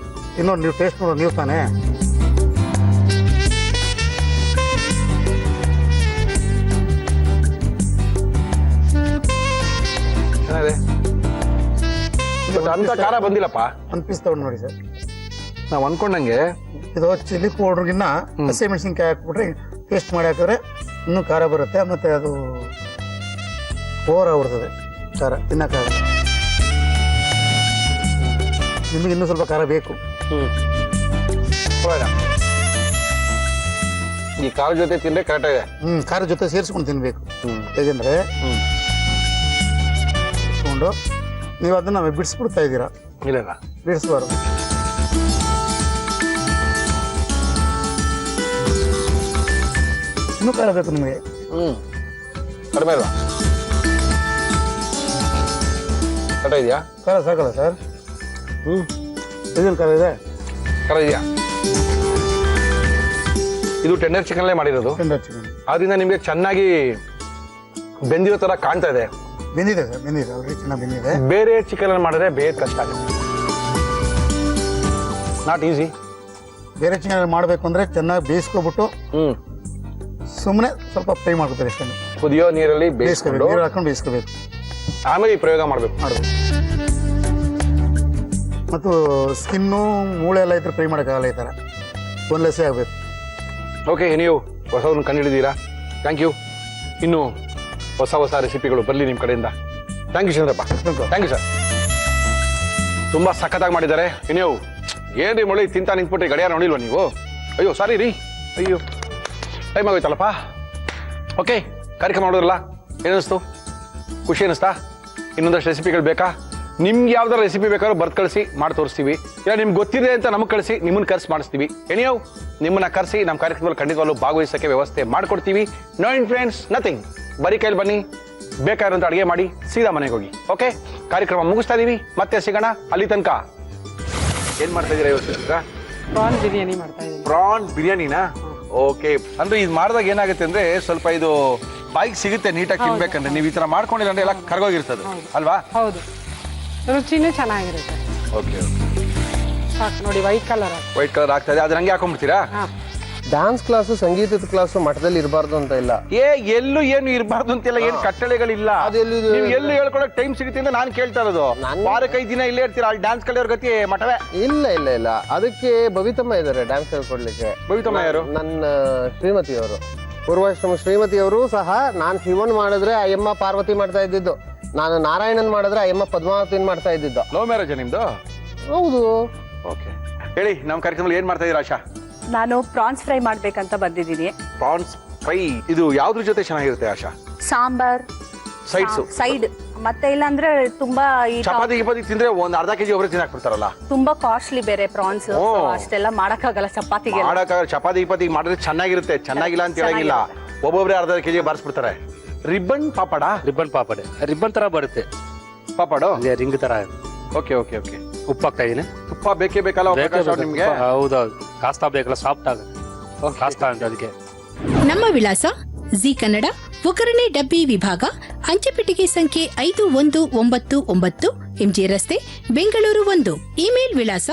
ಇನ್ನೊಂದು ನೀವು ಟೇಸ್ಟ್ ನೋಡೋದು ನೀವು ತಾನೇ. ಚೆನ್ನಾಗಿದೆ. ಅಂತ ಖಾರ ಬಂದಿಲ್ಲಪ್ಪ. ಒಂದು ಪೀಸ್ ತಗೊಂಡು ನೋಡಿ ಸರ್. ನಾವು ಅನ್ಕೊಂಡಂಗೆ ಇದು ಚಿಲ್ಲಿ ಪೌಡ್ರಿಗಿನ್ನ ಹಸಿ ಮೆಣಸಿನ್ಕಾಯಿ ಹಾಕ್ಬಿಟ್ರೆ ಟೇಸ್ಟ್ ಮಾಡಿ ಹಾಕಿದ್ರೆ ಇನ್ನೂ ಖಾರ ಬರುತ್ತೆ. ಮತ್ತು ಅದು ಓವರ್ ಆಗ್ಬಿಡ್ತದೆ ಖಾರ, ತಿನ್ನಕ್ಕಾಗಲ್ಲ. ನಿಮಗೆ ಇನ್ನೂ ಸ್ವಲ್ಪ ಖಾರ ಬೇಕು. ಈ ಖಾರ ಜೊತೆ ತಿಂದ್ರೆ ಕರೆಕ್ಟ್ ಆಗಿದೆ. ಖಾರ ಜೊತೆ ಸೇರಿಸ್ಕೊಂಡು ತಿನ್ಬೇಕು. ಹೇಗೆಂದ್ರೆ ಇಟ್ಕೊಂಡು ನೀವು ಅದನ್ನ ಬಿಡಿಸ್ಬಿಡ್ತಾ ಇದ್ದೀರಾ. ಇಲ್ಲ, ಬಿಡಿಸ್ಬಾರ್ದು. ಇನ್ನೂ ಖಾರ ಬೇಕು ನಿಮಗೆ. ಕಡಿಮೆ ಅಲ್ವಾ? ಕರೆಕ್ಟ್ ಇದೆಯಾ? ಖಾರ ಸಾಕಲ್ಲ ಸರ್? ಇದೆಲ್ಲ ಖಾರ ಇದೆ. ಖಾರ ಇದೆಯಾ? ಇದು ಟೆಂಡರ್ ಚಿಕನ್ ಮಾಡಿರೋದು. ಟೆಂಡರ್ ಚಿಕನ್ ಆದ್ರಿಂದ ನಿಮಗೆ ಚೆನ್ನಾಗಿ ಬೆಂದಿರೋ ತರ ಕಾಣ್ತಾ ಇದೆ. ಬೆಂದಿದೆ ಸರ್, ಬೆಂದಿದೆ. ಅವ್ರಿಗೆ ಚೆನ್ನಾಗಿ ಬೆಂದಿದೆ. ಬೇರೆ ಚಿಕನ್ ಮಾಡಿದ್ರೆ ಬೇರೆ ಕಷ್ಟ ಆಗುತ್ತೆ. Not easy. ಬೇರೆ ಚಿಕನ್ ಮಾಡಬೇಕು ಅಂದ್ರೆ ಚೆನ್ನಾಗಿ ಬೇಯಿಸ್ಕೊಬಿಟ್ಟು ಸುಮ್ಮನೆ ಸ್ವಲ್ಪ ಫ್ರೈ ಮಾಡ್ಕೊತಾರೆ ಅಷ್ಟೇ. ಕುದಿಯೋ ನೀರಲ್ಲಿ ಬೇಯಿಸ್ಕೋಬೇಕು, ಬೇಯಿಸ್ಕೊಂಡು ನೀರು ಹಾಕೊಂಡು ಬೇಯಿಸ್ಕೋಬೇಕು. ಆಮೇಲೆ ಈ ಪ್ರಯೋಗ ಮಾಡಬೇಕು. ಮತ್ತು ಸ್ಕಿನ್ನು ಮೂಳೆ ಎಲ್ಲ ಇದ್ರೆ ಫ್ರೈ ಮಾಡೋಕ್ಕಾಗಲ್ಲ. ಈ ಥರ ಬೋನ್ಲೆಸ್ಸೇ ಆಗಬೇಕು. ಓಕೆ, ನೀವು ಹೊಸದನ್ನು ಕಂಡುಹಿಡಿದೀರಾ. Thank you. ಇನ್ನು ಹೊಸ ಹೊಸ ರೆಸಿಪಿಗಳು ಬರಲಿ ನಿಮ್ಮ ಕಡೆಯಿಂದ. Thank you Chandrappa. Thank you sir. ತುಂಬ ಸಖತ್ತಾಗಿ ಮಾಡಿದ್ದಾರೆ. ನೀವು ಏನ್ರಿ ಮೊಳಿ ತಿಂತ ನಿಂತ್ಬಿಟ್ರಿ, ಗಡಿಯಾರ ನೋಡಿಲ್ವ ನೀವು? ಅಯ್ಯೋ ಸಾರಿ ರೀ, ಅಯ್ಯೋ ಟೈಮ್ ಆಗೋಯ್ತಲ್ಲಪ್ಪ. ಓಕೆ, ಕಾರ್ಯಕ್ರಮ ನೋಡಿದ್ರಲ್ಲ, ಏನಿಸ್ತು? ಖುಷಿ ಅನ್ನಿಸ್ತಾ? ಇನ್ನೊಂದಷ್ಟು ರೆಸಿಪಿಗಳು ಬೇಕಾ? ನಿಮ್ಗೆ ಯಾವ್ದಾರ ರೆಸಿಪಿ ಬೇಕಾದ್ರೂ ಬರ್ತ್ ಕಳಿಸಿ ಮಾಡಿ ತೋರಿಸ್ತೀವಿ. ಇಲ್ಲ ನಿಮ್ಗೆ ಗೊತ್ತಿದೆ ಅಂತ ನಮಗೆ ಕಳಿಸಿ, ನಿಮ್ಮನ್ನ ಕರ್ಸಿ ಮಾಡಿಸ್ತೀವಿ. ಎನಿಯವ್ ನಿಮ್ಮನ್ನ ಕರೆಸಿ ನಮ್ಮ ಕಾರ್ಯಕ್ರಮದಲ್ಲಿ ಖಂಡಿತವಾಗ್ಲೂ ಭಾಗವಹಿಸೋಕ್ಕೆ ವ್ಯವಸ್ಥೆ ಮಾಡ್ಕೊಡ್ತೀವಿ. No influence nothing. ಬರೀ ಕೈಲಿ ಬನ್ನಿ, ಬೇಕಾಗಿರೋಂಥ ಅಡುಗೆ ಮಾಡಿ ಸೀದಾ ಮನೆಗೆ ಹೋಗಿ. ಓಕೆ, ಕಾರ್ಯಕ್ರಮ ಮುಗಿಸ್ತಾ ಇದೀವಿ, ಮತ್ತೆ ಸಿಗೋಣ. ಅಲ್ಲಿ ತನಕ ಏನ್ ಮಾಡ್ತಾ ಇದೀರಾ ಇವತ್ತು? ಪ್ರಾನ್ ಬಿರಿಯಾನಿ ಮಾಡ್ತಾ ಇದ್ದೀನಿ. ಪ್ರಾನ್ ಬಿರಿಯಾನಿನಾ? ಓಕೆ. ಅಂದ್ರೆ ಇದು ಮಾಡಿದಾಗ ಏನಾಗುತ್ತೆ ಅಂದ್ರೆ ಸ್ವಲ್ಪ ಇದು ಬಾಯಿಗೆ ಸಿಗುತ್ತೆ ನೀಟಾಗಿ ತಿನ್ಬೇಕಂದ್ರೆ. ನೀವು ಈ ತರ ಮಾಡ್ಕೊಂಡಿಲ್ಲ ಅಂದ್ರೆ ಎಲ್ಲ ಕರ್ಗೋಗಿರ್ತದೆ ಅಲ್ವಾ? ಹೌದು, ರುಚಿನೂ ಚೆನ್ನಾಗಿರುತ್ತೆ. ಓಕೆ, ಸಾಕು ನೋಡಿ, ವೈಟ್ ಕಲರ್ ಆಗ್ತಾ ಇದೆ. ಅದ್ರ ಹಂಗೆ ಹಾಕೊಂಡ್ಬಿಡ್ತೀರಾ? ಡ್ಯಾನ್ಸ್ ಕ್ಲಾಸು, ಸಂಗೀತದ ಕ್ಲಾಸು ಮಠದಲ್ಲಿ ಇರಬಾರ್ದು ಅಂತ ಇಲ್ಲ. ಎಲ್ಲೂ ಏನು ಇರಬಾರ್ದು ಅಂತೆಲ್ಲ ಏನು ಕಟ್ಟಳೆಗಳಿಲ್ಲ. ನೀವು ಎಲ್ಲೂ ಹೇಳ್ಕೊಳಕ್ ಟೈಮ್ ಸಿಗುತ್ತೆ ಅಂತ ನಾನು ಕೇಳ್ತಾ ಇರೋದು. ವಾರಕ್ಕೆ 5 ದಿನ ಇಲ್ಲೇ ಇರ್ತೀರಾ, ಅಲ್ಲಿ ಡ್ಯಾನ್ಸ್ ಕಲಿಯೋರ್ ಗತಿ ಮಠವೇ? ಇಲ್ಲ ಅದಕ್ಕೆ ಬವಿತಮ್ಮ ಇದ್ದಾರೆ ಡ್ಯಾನ್ಸ್ ಹೇಳ್ಕೊಡ್ಲಿಕ್ಕೆ. ಬವಿತಮ್ಮ ಯಾರು? ನನ್ನ ಶ್ರೀಮತಿಯವರು, ಪೂರ್ವಾಶ್ರಮ ಶ್ರೀಮತಿಯವರು ಸಹ. ನಾನು ಶಿವನ್ ಮಾಡಿದ್ರೆ ಅಯ್ಯಮ್ಮ ಪಾರ್ವತಿ ಮಾಡ್ತಾ ಇದ್ದಿದ್ದು, ನಾನು ನಾರಾಯಣನ್ ಮಾಡಿದ್ರೆ ಅಯ್ಯಮ್ಮ ಪದ್ಮಾವತಿನ್ ಮಾಡ್ತಾ ಇದ್ದಿದ್ದು. ಲವ್ ಮ್ಯಾರೇಜ್ ನಿಮ್ದು? ಹೌದು. ಓಕೆ, ಹೇಳಿ ನಮ್ಮ ಕಾರ್ಯಕ್ರಮದಲ್ಲಿ ಏನ್ ಮಾಡ್ತಾ ಇದೀರಾ ಆಶಾ? ನಾನು ಪ್ರಾನ್ಸ್ ಫ್ರೈ ಮಾಡ್ಬೇಕಂತ ಬಂದಿದ್ದೀನಿ. ಪ್ರಾನ್ಸ್ ಫ್ರೈ ಇದು ಯಾವ್ದ್ರ ಜೊತೆ ಚೆನ್ನಾಗಿರುತ್ತೆ ಆಶಾ? ಸಾಂಬಾರ್, ಸೈಡ್ ಮತ್ತೆ ಇಲ್ಲ ಅಂದ್ರೆ ತುಂಬಾ ಚಪಾತಿ ತಿಂದ್ರೆ ಒಂದ್ ಅರ್ಧ ಕೆಜಿ ಒಬ್ಬರೇ ತಿನ್ನಾಕ್ಬಿಡ್ತಾರಲ್ಲ. ತುಂಬಾ ಕಾಸ್ಟ್ಲಿ ಬೇರೆ ಪ್ರಾನ್ಸ್, ಅಷ್ಟೆಲ್ಲ ಮಾಡಕ್ಕಾಗಲ್ಲ ಚಪಾತಿಗೆ. ಚಪಾತಿ ಮಾಡಿದ್ರೆ ಚೆನ್ನಾಗಿರುತ್ತೆ, ಚೆನ್ನಾಗಿಲ್ಲ ಅಂತ ಹೇಳಂಗಿಲ್ಲ. ಒಬ್ಬೊಬ್ರೆ ಅರ್ಧ ಕೆಜಿ ಬಾರಿಸ್ಬಿಡ್ತಾರೆ. ರಿಬ್ಬನ್ ಪಾಪಡ? ರಿಬ್ಬನ್ ತರ ಬರುತ್ತೆ ಪಾಪಡು, ರಿಂಗ್ ತರ. Okay okay okay. ಉಪ್ಪು ಹಾಕ್ತಾ ಇದೀನಿ. ತುಪ್ಪ ಬೇಕೇ ಬೇಕಲ್ಲ ನಿಮ್ಗೆ? ಹೌದೌದು, ಕಾಸ್ತಾ ಬೇಕಲ್ಲ, ಸಾಫ್ಟ್ ಆಗುತ್ತೆ ಕಾಸ್ತಾ ಅಂತ. ಅದಕ್ಕೆ ನಮ್ಮ ವಿಳಾಸ ಜಿ ಕನ್ನಡ, ಒಗ್ಗರಣೆ ಡಬ್ಬಿ ವಿಭಾಗ, ಅಂಚೆಪೆಟ್ಟಿಗೆ ಸಂಖ್ಯೆ 5199, MG ರಸ್ತೆ, ಬೆಂಗಳೂರು 1. ಇಮೇಲ್ ವಿಳಾಸ